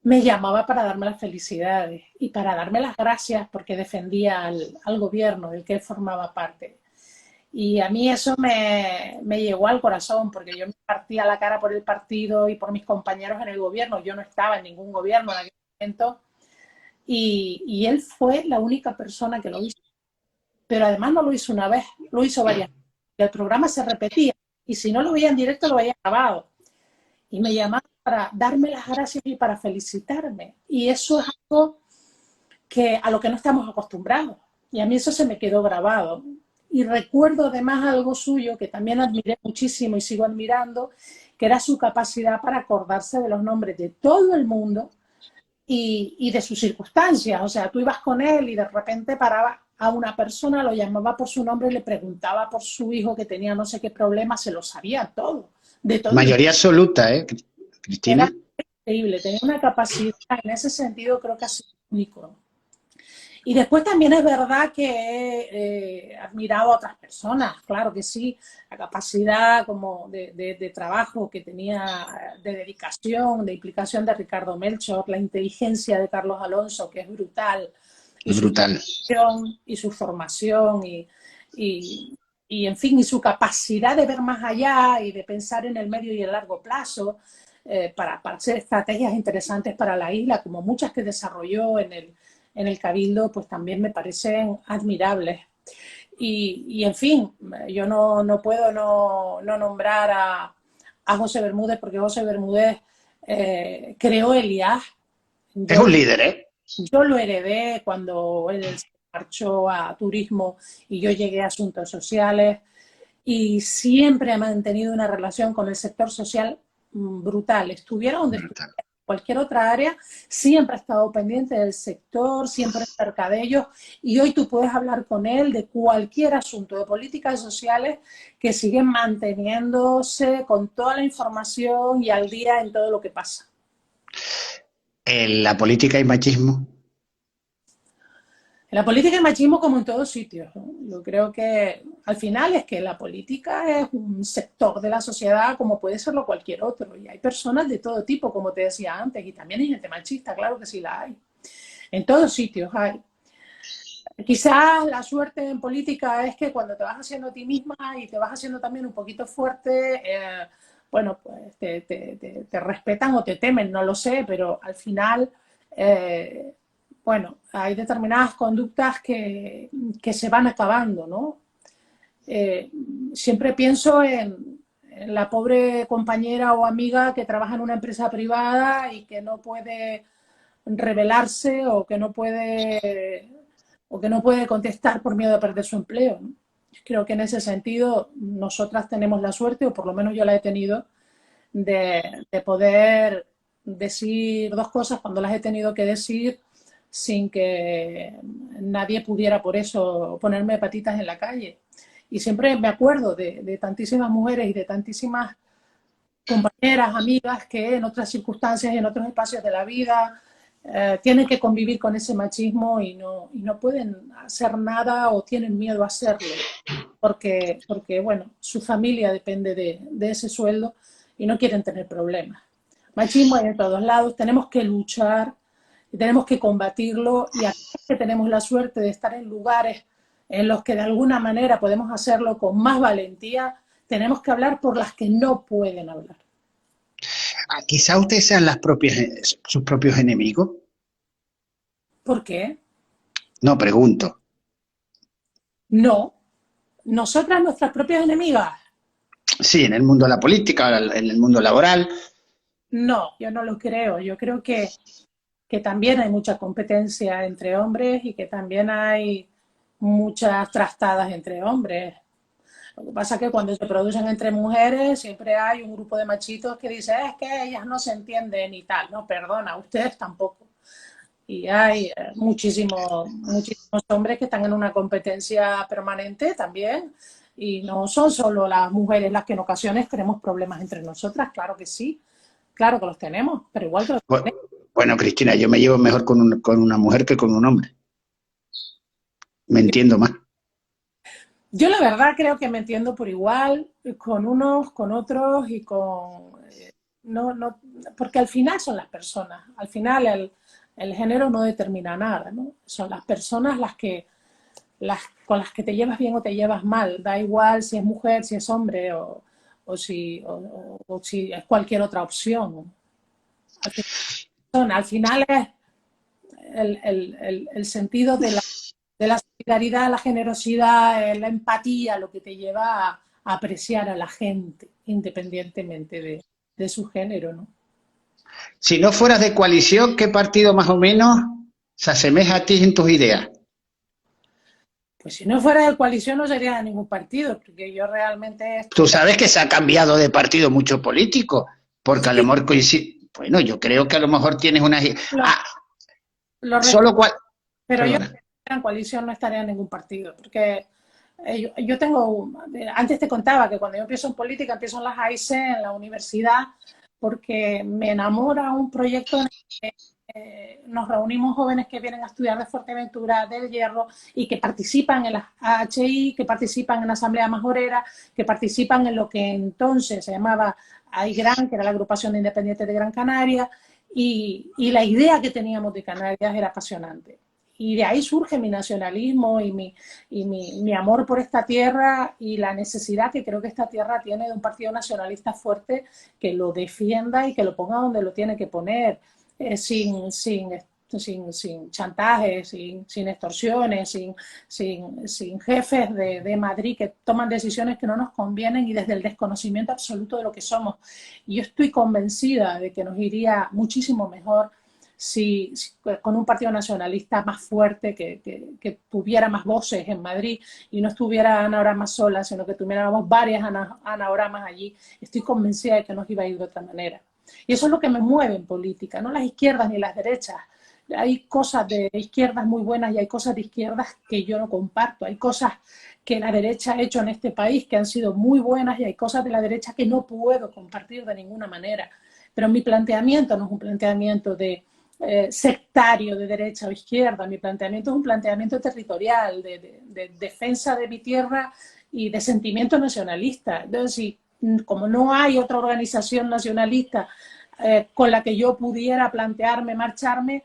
[SPEAKER 3] me llamaba para darme las felicidades y para darme las gracias porque defendía al gobierno del que él formaba parte. Y a mí eso me llegó al corazón, porque yo me partía la cara por el partido y por mis compañeros en el gobierno. Yo no estaba en ningún gobierno en aquel momento. Y él fue la única persona que lo hizo. Pero además no lo hizo una vez, lo hizo varias veces. El programa se repetía. Y si no lo veía en directo, lo veía grabado. Y me llamaba para darme las gracias y para felicitarme. Y eso es algo a lo que no estamos acostumbrados. Y a mí eso se me quedó grabado. Y recuerdo además algo suyo que también admiré muchísimo y sigo admirando, que era su capacidad para acordarse de los nombres de todo el mundo y de sus circunstancias. O sea, tú ibas con él y de repente a una persona, lo llamaba por su nombre, le preguntaba por su hijo que tenía no sé qué problema, se lo sabía todo, de todo.
[SPEAKER 2] Mayoría absoluta, ¿eh,
[SPEAKER 3] Era
[SPEAKER 2] Cristina?
[SPEAKER 3] increíble, tenía una capacidad, en ese sentido creo que ha sido único. Y después también es verdad que he admirado a otras personas, claro que sí, la capacidad como de trabajo que tenía, de dedicación, de implicación de Ricardo Melchor, la inteligencia de Carlos Alonso, que es brutal, y su
[SPEAKER 2] Brutal.
[SPEAKER 3] formación, y en fin, y su capacidad de ver más allá y de pensar en el medio y el largo plazo, para hacer estrategias interesantes para la isla, como muchas que desarrolló en el Cabildo, pues también me parecen admirables. En fin, yo no puedo no nombrar a José Bermúdez, porque José Bermúdez creó el IAG.
[SPEAKER 2] Es un líder, ¿eh?
[SPEAKER 3] Yo lo heredé cuando él se marchó a turismo y yo llegué a asuntos sociales, y siempre ha mantenido una relación con el sector social brutal. Estuviera donde estuviera,
[SPEAKER 2] Brutal.
[SPEAKER 3] cualquier otra área, siempre ha estado pendiente del sector, siempre cerca de ellos, y hoy tú puedes hablar con él de cualquier asunto de políticas sociales que siguen manteniéndose con toda la información y al día en todo lo que pasa.
[SPEAKER 2] En la política hay machismo.
[SPEAKER 3] En la política hay machismo como en todos sitios, ¿no? Yo creo que al final es que la política es un sector de la sociedad como puede serlo cualquier otro, y hay personas de todo tipo, como te decía antes, y también hay gente machista, claro que sí la hay. En todos sitios hay. Quizás la suerte en política es que cuando te vas haciendo a ti misma y te vas haciendo también un poquito fuerte, bueno, pues te respetan o te temen, no lo sé, pero al final, bueno, hay determinadas conductas que se van acabando, ¿no? Siempre pienso en la pobre compañera o amiga que trabaja en una empresa privada y que no puede rebelarse o que no puede contestar por miedo a perder su empleo, ¿no? Creo que en ese sentido nosotras tenemos la suerte, o por lo menos yo la he tenido, de poder decir dos cosas cuando las he tenido que decir sin que nadie pudiera por eso ponerme patitas en la calle. Y siempre me acuerdo de tantísimas mujeres y de tantísimas compañeras, amigas que en otras circunstancias y en otros espacios de la vida tienen que convivir con ese machismo y no pueden hacer nada o tienen miedo a hacerlo porque bueno, su familia depende de ese sueldo y no quieren tener problemas. Machismo hay en todos lados, tenemos que luchar y tenemos que combatirlo, y aquí que tenemos la suerte de estar en lugares en los que de alguna manera podemos hacerlo con más valentía, tenemos que hablar por las que no pueden hablar.
[SPEAKER 2] Quizá ustedes sean sus propios enemigos.
[SPEAKER 3] ¿Por qué?
[SPEAKER 2] No, pregunto.
[SPEAKER 3] No. ¿Nosotras nuestras propias enemigas?
[SPEAKER 2] Sí, en el mundo de la política, en el mundo laboral.
[SPEAKER 3] No, yo no lo creo. Yo creo que también hay mucha competencia entre hombres y que también hay muchas trastadas entre hombres. Lo que pasa es que cuando se producen entre mujeres siempre hay un grupo de machitos que dice es que ellas no se entienden y tal. No, perdona, ustedes tampoco. Y hay muchísimos hombres que están en una competencia permanente también, y no son solo las mujeres las que en ocasiones tenemos problemas entre nosotras, claro que sí, claro que los tenemos, pero igual que los tenemos.
[SPEAKER 2] Bueno, Cristina, yo me llevo mejor con una mujer que con un hombre. Me entiendo más.
[SPEAKER 3] Yo la verdad creo que me entiendo por igual, con unos, con otros y con... no, porque al final son las personas, al final el género no determina nada, ¿no? Son las personas con las que te llevas bien o te llevas mal, da igual si es mujer, si es hombre o si es cualquier otra opción. Al final es el sentido de la solidaridad, la generosidad, la empatía, lo que te lleva a apreciar a la gente, independientemente de su género, ¿no?
[SPEAKER 2] Si no fueras de coalición, ¿qué partido más o menos se asemeja a ti en tus ideas?
[SPEAKER 3] Pues si no fuera de coalición no sería de ningún partido, porque yo realmente...
[SPEAKER 2] Tú sabes que se ha cambiado de partido mucho político, porque
[SPEAKER 3] sí,
[SPEAKER 2] a lo mejor coincide... Bueno, yo creo que a lo mejor tienes una...
[SPEAKER 3] lo
[SPEAKER 2] solo cual...
[SPEAKER 3] pero
[SPEAKER 2] Perdona.
[SPEAKER 3] en coalición no estaría en ningún partido, porque yo tengo, antes te contaba que cuando yo empiezo en política, empiezo en las AIC, en la universidad, porque me enamora un proyecto en el que nos reunimos jóvenes que vienen a estudiar de Fuerteventura, del Hierro, y que participan en las AHI, que participan en la Asamblea Majorera, que participan en lo que entonces se llamaba AIGRAN, que era la agrupación de independientes de Gran Canaria, y la idea que teníamos de Canarias era apasionante. Y de ahí surge mi nacionalismo y mi amor por esta tierra y la necesidad que creo que esta tierra tiene de un partido nacionalista fuerte que lo defienda y que lo ponga donde lo tiene que poner, sin chantajes, sin extorsiones, sin jefes de Madrid que toman decisiones que no nos convienen y desde el desconocimiento absoluto de lo que somos. Y yo estoy convencida de que nos iría muchísimo mejor con un partido nacionalista más fuerte, que tuviera más voces en Madrid y no estuviera Ana Oramas sola, sino que tuviéramos varias Ana Oramas allí. Estoy convencida de que nos iba a ir de otra manera. Y eso es lo que me mueve en política, no las izquierdas ni las derechas. Hay cosas de izquierdas muy buenas y hay cosas de izquierdas que yo no comparto. Hay cosas que la derecha ha hecho en este país que han sido muy buenas y hay cosas de la derecha que no puedo compartir de ninguna manera. Pero mi planteamiento no es un planteamiento sectario de derecha o izquierda. Mi planteamiento es un planteamiento territorial, de defensa de mi tierra y de sentimiento nacionalista. Entonces, como no hay otra organización nacionalista con la que yo pudiera plantearme marcharme,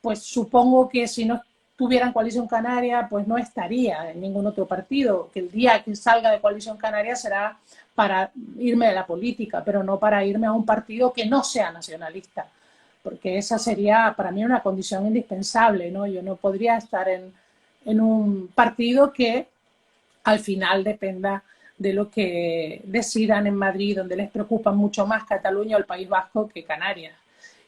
[SPEAKER 3] pues supongo que si no estuviera en Coalición Canaria, pues no estaría en ningún otro partido, que el día que salga de Coalición Canaria será para irme de la política, pero no para irme a un partido que no sea nacionalista, porque esa sería para mí una condición indispensable, ¿no? Yo no podría estar en un partido que al final dependa de lo que decidan en Madrid, donde les preocupa mucho más Cataluña o el País Vasco que Canarias.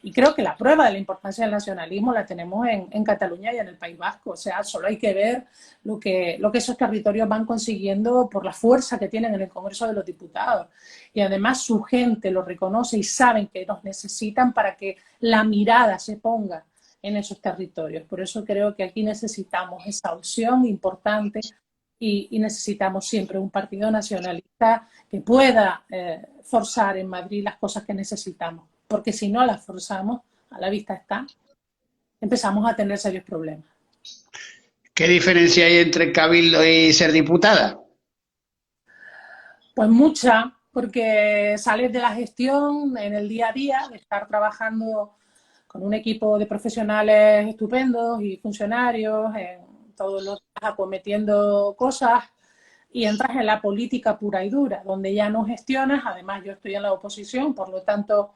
[SPEAKER 3] Y creo que la prueba de la importancia del nacionalismo la tenemos en Cataluña y en el País Vasco. O sea, solo hay que ver lo que esos territorios van consiguiendo por la fuerza que tienen en el Congreso de los Diputados. Y además su gente lo reconoce y saben que nos necesitan para que la mirada se ponga en esos territorios. Por eso creo que aquí necesitamos esa opción importante y necesitamos siempre un partido nacionalista que pueda forzar en Madrid las cosas que necesitamos. Porque si no las forzamos, a la vista está, empezamos a tener serios problemas.
[SPEAKER 2] ¿Qué diferencia hay entre el cabildo y ser diputada?
[SPEAKER 3] Pues mucha, porque sales de la gestión en el día a día, de estar trabajando con un equipo de profesionales estupendos y funcionarios, todos los días acometiendo cosas, y entras en la política pura y dura, donde ya no gestionas. Además yo estoy en la oposición, por lo tanto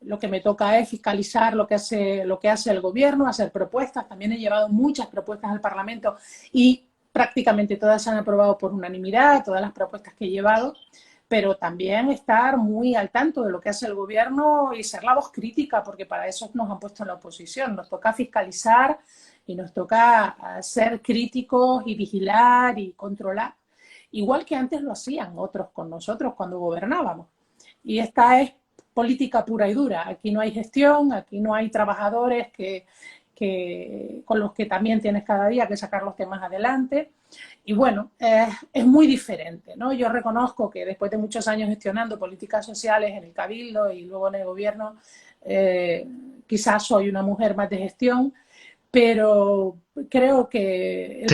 [SPEAKER 3] lo que me toca es fiscalizar lo que hace el gobierno, hacer propuestas. También he llevado muchas propuestas al Parlamento y prácticamente todas se han aprobado por unanimidad, todas las propuestas que he llevado, pero también estar muy al tanto de lo que hace el gobierno y ser la voz crítica, porque para eso nos han puesto en la oposición. Nos toca fiscalizar y nos toca ser críticos y vigilar y controlar, igual que antes lo hacían otros con nosotros cuando gobernábamos. Y esta es política pura y dura. Aquí no hay gestión, aquí no hay trabajadores con los que también tienes cada día que sacar los temas adelante. Y bueno, es muy diferente, ¿no? Yo reconozco que después de muchos años gestionando políticas sociales en el Cabildo y luego en el gobierno, quizás soy una mujer más de gestión, pero creo que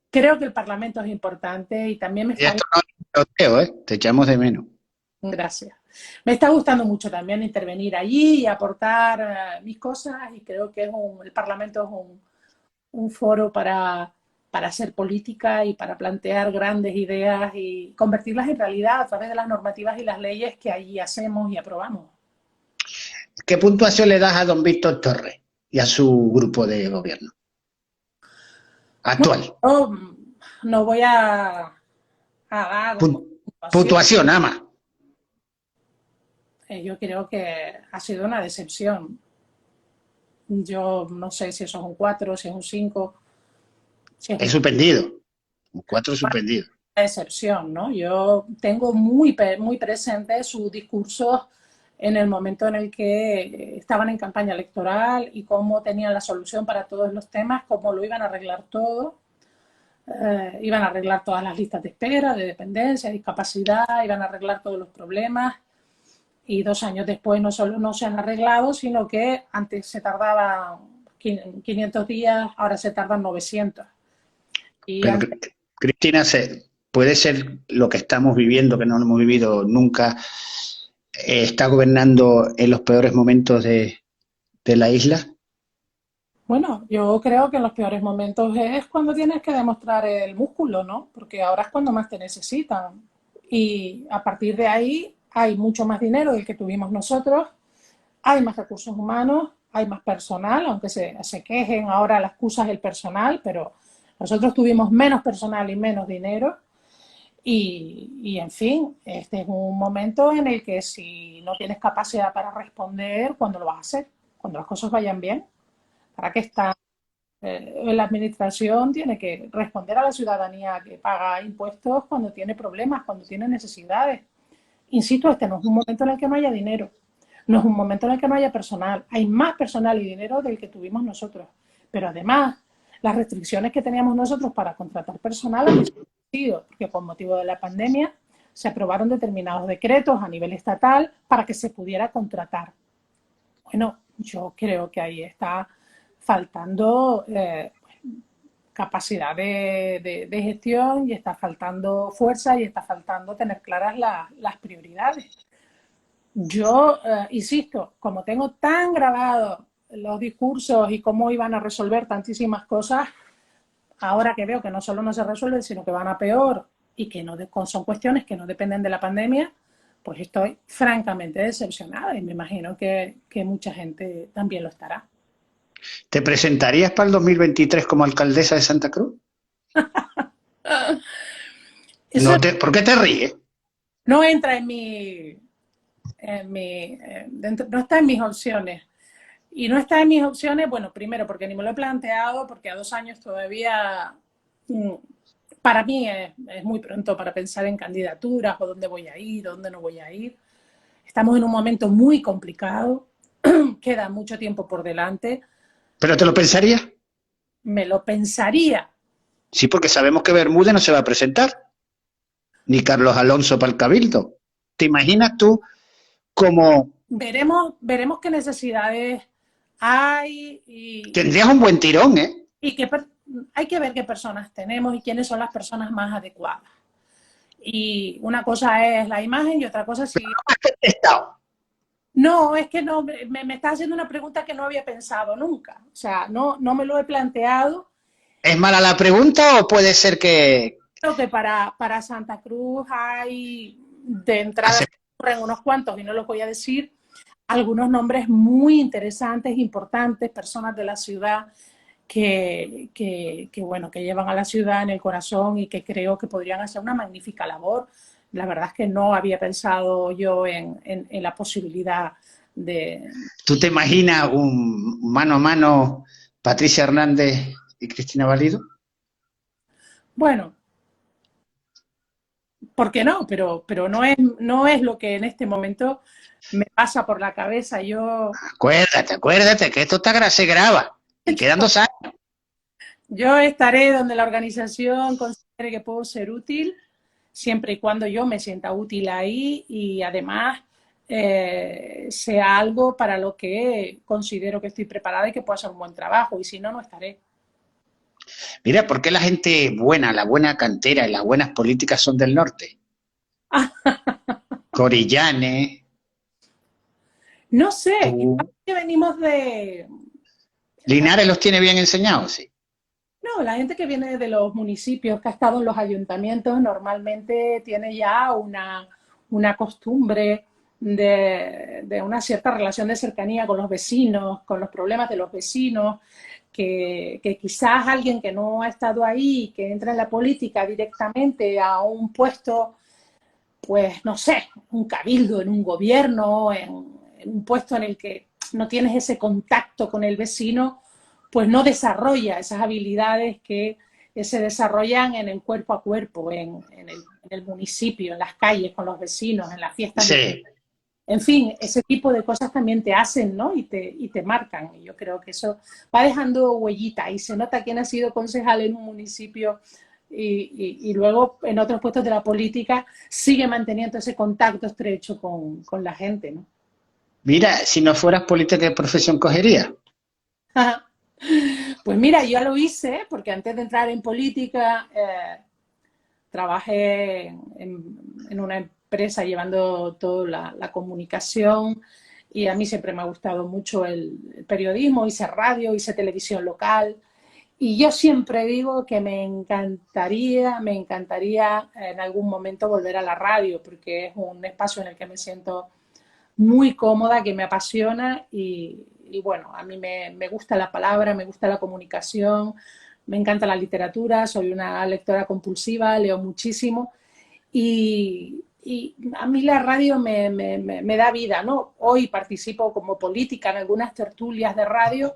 [SPEAKER 3] creo que el Parlamento es importante y también me está...
[SPEAKER 2] Y esto no lo creo, ¿eh? Te echamos de menos.
[SPEAKER 3] Gracias. Me está gustando mucho también intervenir allí y aportar mis cosas, y creo que el Parlamento es un foro para hacer política y para plantear grandes ideas y convertirlas en realidad a través de las normativas y las leyes que allí hacemos y aprobamos.
[SPEAKER 2] ¿Qué puntuación le das a don Víctor Torres y a su grupo de gobierno actual?
[SPEAKER 3] Bueno, no voy a dar
[SPEAKER 2] puntuación, nada más.
[SPEAKER 3] Yo creo que ha sido una decepción. Yo no sé si eso es un 4, si es un 5.
[SPEAKER 2] Es suspendido. Un 4 suspendido.
[SPEAKER 3] Una decepción, ¿no? Yo tengo muy presente sus discursos en el momento en el que estaban en campaña electoral y cómo tenían la solución para todos los temas, cómo lo iban a arreglar todo. Iban a arreglar todas las listas de espera, de dependencia, de discapacidad, iban a arreglar todos los problemas. Y 2 años después no solo no se han arreglado, sino que antes se tardaba 500 días, ahora se tardan 900. Y
[SPEAKER 2] Pero, Cristina, puede ser lo que estamos viviendo, que no lo hemos vivido nunca, está gobernando en los peores momentos de la isla.
[SPEAKER 3] bueno, yo creo que en los peores momentos es cuando tienes que demostrar el músculo, ¿no? Porque ahora es cuando más te necesitan. Y a partir de ahí hay mucho más dinero del que tuvimos nosotros, hay más recursos humanos, hay más personal, aunque se quejen ahora la excusa es el personal, pero nosotros tuvimos menos personal y menos dinero. En fin, este es un momento en el que si no tienes capacidad para responder, ¿cuándo lo vas a hacer? Cuando las cosas vayan bien. ¿Para qué está? La administración tiene que responder a la ciudadanía que paga impuestos cuando tiene problemas, cuando tiene necesidades. Insisto, este no es un momento en el que no haya dinero, no es un momento en el que no haya personal. Hay más personal y dinero del que tuvimos nosotros. Pero además, las restricciones que teníamos nosotros para contratar personal han desaparecido, porque con motivo de la pandemia se aprobaron determinados decretos a nivel estatal para que se pudiera contratar. Bueno, yo creo que ahí está faltando capacidad de gestión y está faltando fuerza y está faltando tener claras las prioridades. Yo, insisto, como tengo tan grabados los discursos y cómo iban a resolver tantísimas cosas, ahora que veo que no solo no se resuelven, sino que van a peor y que no son cuestiones que no dependen de la pandemia, pues estoy francamente decepcionada y me imagino que mucha gente también lo estará.
[SPEAKER 2] ¿Te presentarías para el 2023 como alcaldesa de Santa Cruz?
[SPEAKER 3] Eso
[SPEAKER 2] ¿Por qué te ríes?
[SPEAKER 3] no entra no está en mis opciones. Y no está en mis opciones, bueno, primero porque ni me lo he planteado, porque a 2 años todavía, para mí es muy pronto para pensar en candidaturas o dónde voy a ir, dónde no voy a ir. Estamos en un momento muy complicado, queda mucho tiempo por delante.
[SPEAKER 2] ¿Pero te lo pensarías?
[SPEAKER 3] Me lo pensaría.
[SPEAKER 2] Sí, porque sabemos que Bermúdez no se va a presentar, ni Carlos Alonso para el Cabildo. ¿Te imaginas tú cómo...
[SPEAKER 3] Veremos qué necesidades hay
[SPEAKER 2] Tendrías un buen tirón, ¿eh?
[SPEAKER 3] y hay que ver qué personas tenemos y quiénes son las personas más adecuadas. Y una cosa es la imagen y otra cosa es si... No, es que no, me estás haciendo una pregunta que no había pensado nunca. O sea, no me lo he planteado.
[SPEAKER 2] ¿Es mala la pregunta o puede ser que...?
[SPEAKER 3] Creo que para Santa Cruz hay de entrada en unos cuantos, y no los voy a decir, algunos nombres muy interesantes, importantes, personas de la ciudad bueno, que llevan a la ciudad en el corazón y que creo que podrían hacer una magnífica labor. La verdad es que no había pensado yo en la posibilidad de...
[SPEAKER 2] ¿Tú te imaginas un mano a mano Patricia Hernández y Cristina Valido?
[SPEAKER 3] Bueno, ¿por qué no? Pero no es lo que en este momento me pasa por la cabeza.
[SPEAKER 2] Acuérdate que esto se graba y quedan 2 años.
[SPEAKER 3] Yo estaré donde la organización considere que puedo ser útil, siempre y cuando yo me sienta útil ahí y además sea algo para lo que considero que estoy preparada y que puedo hacer un buen trabajo, y si no, no estaré.
[SPEAKER 2] Mira, ¿por qué la gente buena, la buena cantera y las buenas políticas son del norte? Corillanes.
[SPEAKER 3] No sé, que venimos de...
[SPEAKER 2] Linares los tiene bien enseñados, sí.
[SPEAKER 3] No, la gente que viene de los municipios, que ha estado en los ayuntamientos, normalmente tiene ya una costumbre de una cierta relación de cercanía con los vecinos, con los problemas de los vecinos, que quizás alguien que no ha estado ahí, que entra en la política directamente a un puesto, pues no sé, un cabildo, en un gobierno, en un puesto en el que no tienes ese contacto con el vecino, pues no desarrolla esas habilidades que se desarrollan en el cuerpo a cuerpo, en el municipio, en las calles, con los vecinos, en las fiestas.
[SPEAKER 2] Sí.
[SPEAKER 3] En fin, ese tipo de cosas también te hacen, ¿no? Y te marcan. Y yo creo que eso va dejando huellita y se nota quién ha sido concejal en un municipio y luego en otros puestos de la política sigue manteniendo ese contacto estrecho con la gente, ¿no?
[SPEAKER 2] Mira, si no fueras política, ¿qué profesión cogerías?
[SPEAKER 3] Pues mira, yo lo hice porque antes de entrar en política trabajé en una empresa llevando toda la comunicación y a mí siempre me ha gustado mucho el periodismo, hice radio, hice televisión local y yo siempre digo que me encantaría en algún momento volver a la radio porque es un espacio en el que me siento muy cómoda, que me apasiona y bueno, a mí me gusta la palabra, me gusta la comunicación, me encanta la literatura, soy una lectora compulsiva, leo muchísimo y a mí la radio me da vida, ¿no? Hoy participo como política en algunas tertulias de radio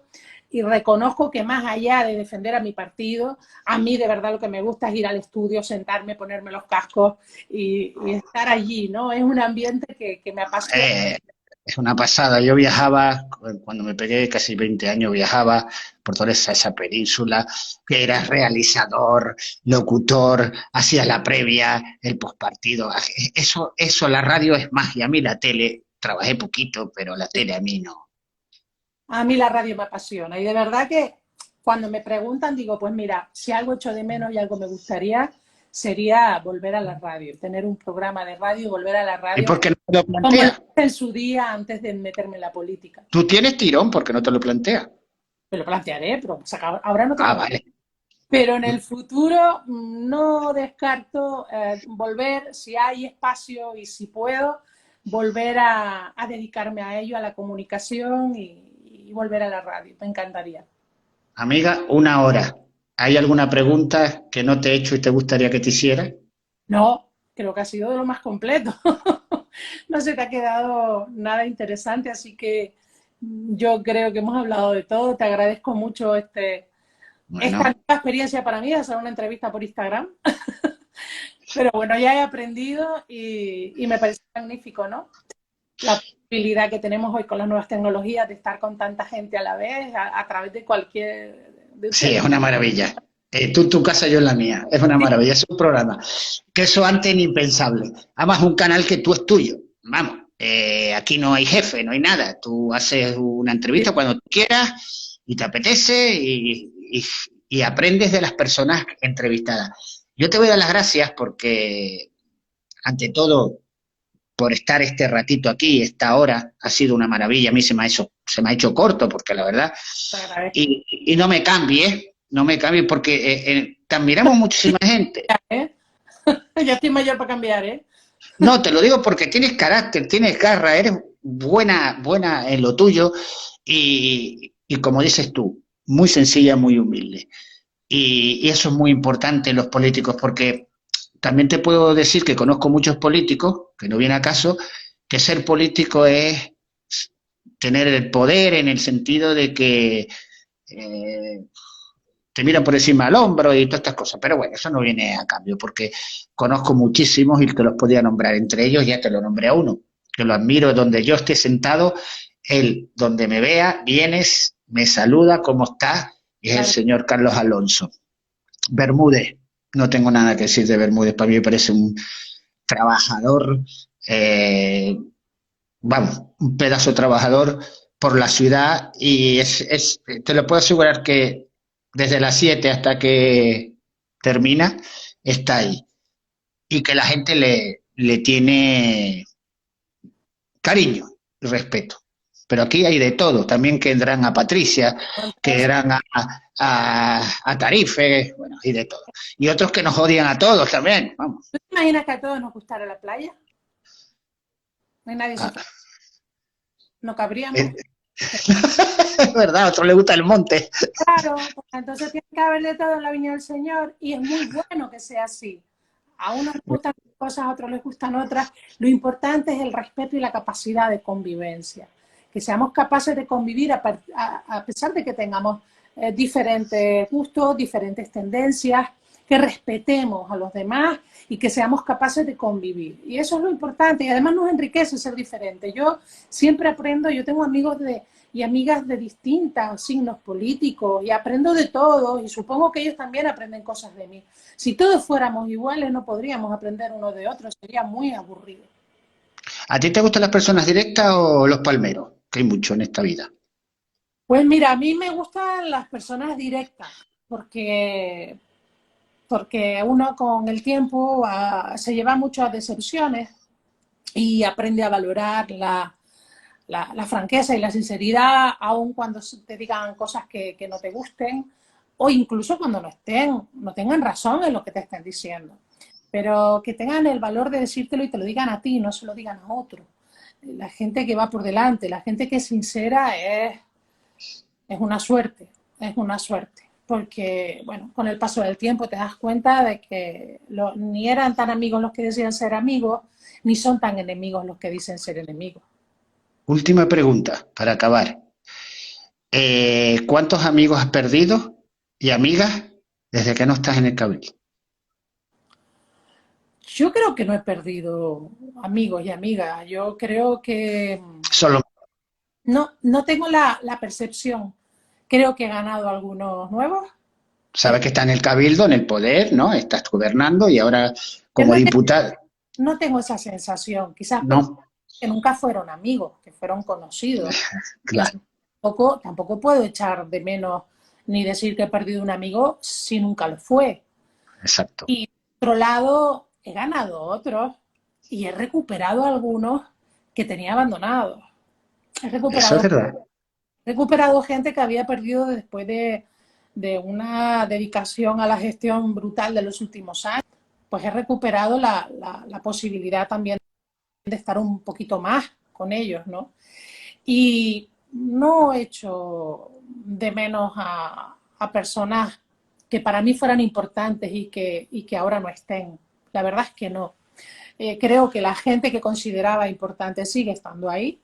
[SPEAKER 3] y reconozco que más allá de defender a mi partido, a mí de verdad lo que me gusta es ir al estudio, sentarme, ponerme los cascos y estar allí, ¿no? Es un ambiente que me apasiona.
[SPEAKER 2] Eh, es una pasada. Yo viajaba, cuando me pegué casi 20 años, viajaba por toda esa península, que eras realizador, locutor, hacías la previa, el postpartido. Eso, la radio es magia. A mí la tele, trabajé poquito, pero la tele a mí no.
[SPEAKER 3] A mí la radio me apasiona y de verdad que cuando me preguntan digo, pues mira, si algo echo de menos y algo me gustaría sería volver a la radio, tener un programa de radio y volver a la
[SPEAKER 2] ¿Y
[SPEAKER 3] radio
[SPEAKER 2] por qué no te lo
[SPEAKER 3] como lo
[SPEAKER 2] planteas?
[SPEAKER 3] hice en su día antes de meterme en la política.
[SPEAKER 2] Tú tienes tirón, ¿por qué no te lo planteas?
[SPEAKER 3] Me lo plantearé, pero o sea, ahora no
[SPEAKER 2] Ah,
[SPEAKER 3] tengo.
[SPEAKER 2] vale.
[SPEAKER 3] Pero en el futuro no descarto volver, si hay espacio y si puedo, volver a dedicarme a ello, a la comunicación y volver a la radio. Me encantaría.
[SPEAKER 2] Amiga, 1 hora. ¿Hay alguna pregunta que no te he hecho y te gustaría que te hiciera?
[SPEAKER 3] No, creo que ha sido de lo más completo. No se te ha quedado nada interesante, así que yo creo que hemos hablado de todo. Te agradezco mucho esta nueva
[SPEAKER 2] Bueno,
[SPEAKER 3] experiencia para mí de hacer una entrevista por Instagram. Pero bueno, ya he aprendido y me parece magnífico, ¿no? La posibilidad que tenemos hoy con las nuevas tecnologías de estar con tanta gente a la vez, a través de cualquier de
[SPEAKER 2] sí, es
[SPEAKER 3] ustedes.
[SPEAKER 2] una maravilla. Tú en tu casa, yo en la mía. Es una maravilla, es un programa. Que eso antes ni impensable. Además, un canal que tú es tuyo. Vamos, aquí no hay jefe, no hay nada. Tú haces una entrevista cuando tú quieras y te apetece y aprendes de las personas entrevistadas. Yo te voy a dar las gracias porque, ante todo, por estar este ratito aquí, esta hora, ha sido una maravilla. A mí se me ha hecho corto, porque la verdad,
[SPEAKER 3] Te agradezco.
[SPEAKER 2] y no me cambies porque te admiramos muchísima gente.
[SPEAKER 3] ¿Eh? Ya estoy mayor para cambiar, ¿eh?
[SPEAKER 2] No, te lo digo porque tienes carácter, tienes garra, eres buena, buena en lo tuyo y como dices tú, muy sencilla, muy humilde. Y eso es muy importante en los políticos porque también te puedo decir que conozco muchos políticos, que no viene a caso, que ser político es tener el poder en el sentido de que eh, te miran por encima del hombro y todas estas cosas. Pero bueno, eso no viene a cambio, porque conozco muchísimos y te los podía nombrar. Entre ellos ya te lo nombré a uno, que lo admiro donde yo esté sentado, él donde me vea, vienes, me saluda, ¿cómo está? Y es el señor Carlos Alonso. Bermúdez, no tengo nada que decir de Bermúdez, para mí me parece un trabajador, vamos, un pedazo trabajador por la ciudad y te lo puedo asegurar que desde las 7 hasta que termina está ahí y que la gente le tiene cariño y respeto. Pero aquí hay de todo, también que vendrán a Patricia, que vendrán a Tarife, bueno, y de todo. Y otros que nos odian a todos también, vamos.
[SPEAKER 3] ¿Tú te imaginas que a todos nos gustara la playa? No hay nadie
[SPEAKER 2] Ah,
[SPEAKER 3] sufriendo. No cabríamos.
[SPEAKER 2] es verdad, a otros les gusta el monte.
[SPEAKER 3] Claro, pues entonces tiene que haber de todo en la viña del Señor y es muy bueno que sea así. A unos les gustan cosas, a otros les gustan otras. Lo importante es el respeto y la capacidad de convivencia. Que seamos capaces de convivir a pesar de que tengamos diferentes gustos, diferentes tendencias, que respetemos a los demás y que seamos capaces de convivir. Y eso es lo importante, y además nos enriquece ser diferente. Yo siempre aprendo, yo tengo amigos y amigas de distintos signos políticos y aprendo de todos, y supongo que ellos también aprenden cosas de mí. Si todos fuéramos iguales no podríamos aprender uno de otro, sería muy aburrido.
[SPEAKER 2] ¿A ti te gustan las personas directas o los palmeros? Que hay mucho en esta vida.
[SPEAKER 3] Pues mira, a mí me gustan las personas directas, porque uno con el tiempo se lleva muchas decepciones y aprende a valorar la franqueza y la sinceridad, aun cuando te digan cosas que no te gusten, o incluso cuando no tengan razón en lo que te estén diciendo, pero que tengan el valor de decírtelo y te lo digan a ti, no se lo digan a otro. La gente que va por delante, la gente que es sincera es una suerte, porque, bueno, con el paso del tiempo te das cuenta de que ni eran tan amigos los que decían ser amigos, ni son tan enemigos los que dicen ser enemigos.
[SPEAKER 2] Última pregunta, para acabar. ¿Cuántos amigos has perdido y amigas desde que no estás en el Cabildo?
[SPEAKER 3] Yo creo que no he perdido amigos y amigas, yo creo que
[SPEAKER 2] Solo,
[SPEAKER 3] no tengo la percepción, creo que he ganado algunos nuevos.
[SPEAKER 2] sabes que estás en el Cabildo, en el poder, ¿no? Estás gobernando y ahora
[SPEAKER 3] Yo
[SPEAKER 2] como diputado,
[SPEAKER 3] no tengo esa sensación, quizás
[SPEAKER 2] no,
[SPEAKER 3] que nunca fueron amigos, que fueron conocidos.
[SPEAKER 2] claro,
[SPEAKER 3] Tampoco puedo echar de menos ni decir que he perdido un amigo si nunca lo fue.
[SPEAKER 2] exacto.
[SPEAKER 3] Y por otro lado, he ganado otros y he recuperado algunos que tenía abandonados. He
[SPEAKER 2] Eso es
[SPEAKER 3] recuperado,
[SPEAKER 2] verdad.
[SPEAKER 3] he recuperado gente que había perdido después de una dedicación a la gestión brutal de los últimos años. Pues he recuperado la posibilidad también de estar un poquito más con ellos, ¿no? Y no he hecho de menos a personas que para mí fueran importantes y que ahora no estén. La verdad es que no. Creo que la gente que consideraba importante sigue estando ahí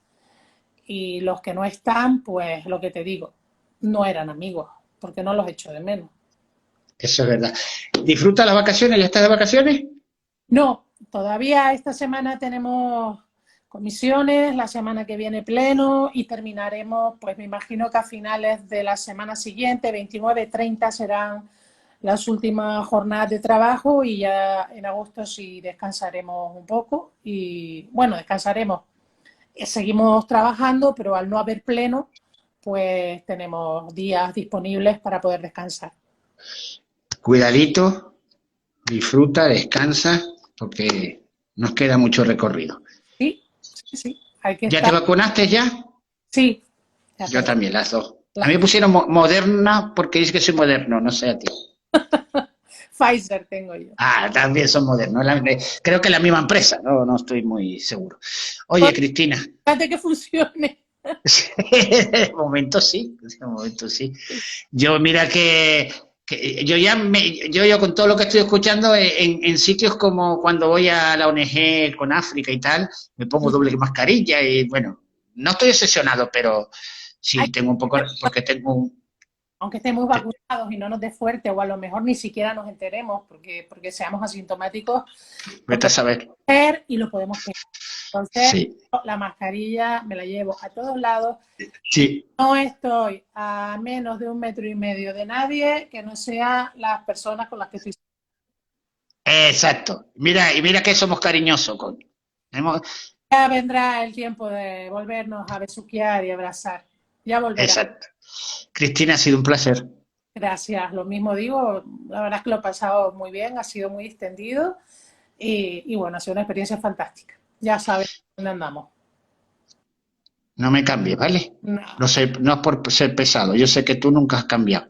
[SPEAKER 3] y los que no están, pues lo que te digo, no eran amigos, porque no los echo de menos.
[SPEAKER 2] Eso es verdad. ¿Disfruta las vacaciones? ¿Ya estás de vacaciones?
[SPEAKER 3] No, todavía esta semana tenemos comisiones, la semana que viene pleno y terminaremos, pues me imagino que a finales de la semana siguiente, 29, 30 serán las últimas jornadas de trabajo y ya en agosto sí descansaremos un poco y bueno, descansaremos. Seguimos trabajando, pero al no haber pleno, pues tenemos días disponibles para poder descansar.
[SPEAKER 2] Cuidadito, disfruta, descansa, porque nos queda mucho recorrido.
[SPEAKER 3] Sí, sí, sí, hay que
[SPEAKER 2] ¿Ya te
[SPEAKER 3] estar.
[SPEAKER 2] vacunaste ya?
[SPEAKER 3] Sí, ya
[SPEAKER 2] Yo
[SPEAKER 3] tengo.
[SPEAKER 2] también, las dos. A mí me pusieron Moderna porque dice que soy moderno, no sé a ti.
[SPEAKER 3] Pfizer tengo yo.
[SPEAKER 2] Ah, también son modernos. Creo que es la misma empresa, no, no estoy muy seguro. Oye, Cristina,
[SPEAKER 3] Fíjate que funcione.
[SPEAKER 2] de momento sí, de momento sí. Yo mira que yo con todo lo que estoy escuchando en sitios como cuando voy a la ONG con África y tal, me pongo doble mascarilla y bueno, no estoy obsesionado, pero
[SPEAKER 3] Hay
[SPEAKER 2] sí tengo un poco, porque tengo un,
[SPEAKER 3] aunque estemos vacunados y no nos dé fuerte, o a lo mejor ni siquiera nos enteremos porque seamos asintomáticos, lo
[SPEAKER 2] vete a
[SPEAKER 3] podemos
[SPEAKER 2] saber.
[SPEAKER 3] hacer y lo podemos pegar. Entonces,
[SPEAKER 2] Sí,
[SPEAKER 3] la mascarilla me la llevo a todos lados.
[SPEAKER 2] sí,
[SPEAKER 3] No estoy a menos de 1,5 metros de nadie que no sea las personas con las que estoy.
[SPEAKER 2] exacto. Mira, y mira que somos cariñosos con. Hemos-
[SPEAKER 3] Ya vendrá el tiempo de volvernos a besuquear y abrazar. Ya volverá.
[SPEAKER 2] exacto. Cristina, ha sido un placer.
[SPEAKER 3] Gracias, lo mismo digo, la verdad es que lo he pasado muy bien, ha sido muy extendido y bueno, ha sido una experiencia fantástica. Ya sabes dónde andamos.
[SPEAKER 2] No me cambies, ¿vale?
[SPEAKER 3] No,
[SPEAKER 2] No sé, no es por ser pesado, yo sé que tú nunca has cambiado.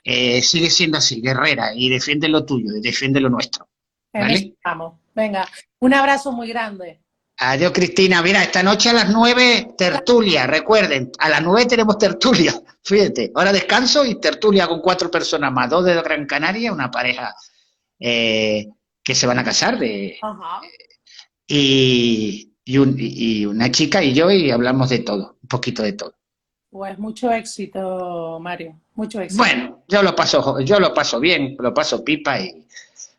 [SPEAKER 2] Sigue siendo así, guerrera, y defiende lo tuyo, y defiende lo nuestro,
[SPEAKER 3] en eso
[SPEAKER 2] ¿vale?
[SPEAKER 3] estamos. Venga, un abrazo muy grande.
[SPEAKER 2] Adiós, Cristina. Mira, esta noche a las 9, tertulia, recuerden, a las 9 tenemos tertulia, fíjate, ahora descanso y tertulia con 4 personas más, 2 de Gran Canaria, una pareja eh, que se van a casar,
[SPEAKER 3] Ajá.
[SPEAKER 2] y una chica y yo, y hablamos de todo, un poquito de todo.
[SPEAKER 3] Pues mucho éxito, Mario, mucho éxito.
[SPEAKER 2] Bueno, yo lo paso bien, lo paso pipa y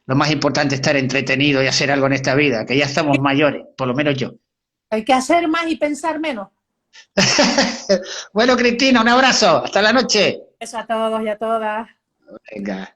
[SPEAKER 2] lo más importante es estar entretenido y hacer algo en esta vida, que ya estamos mayores, por lo menos yo.
[SPEAKER 3] Hay que hacer más y pensar menos.
[SPEAKER 2] Bueno, Cristina, un abrazo, hasta la noche.
[SPEAKER 3] Eso a todos y a todas.
[SPEAKER 2] Venga.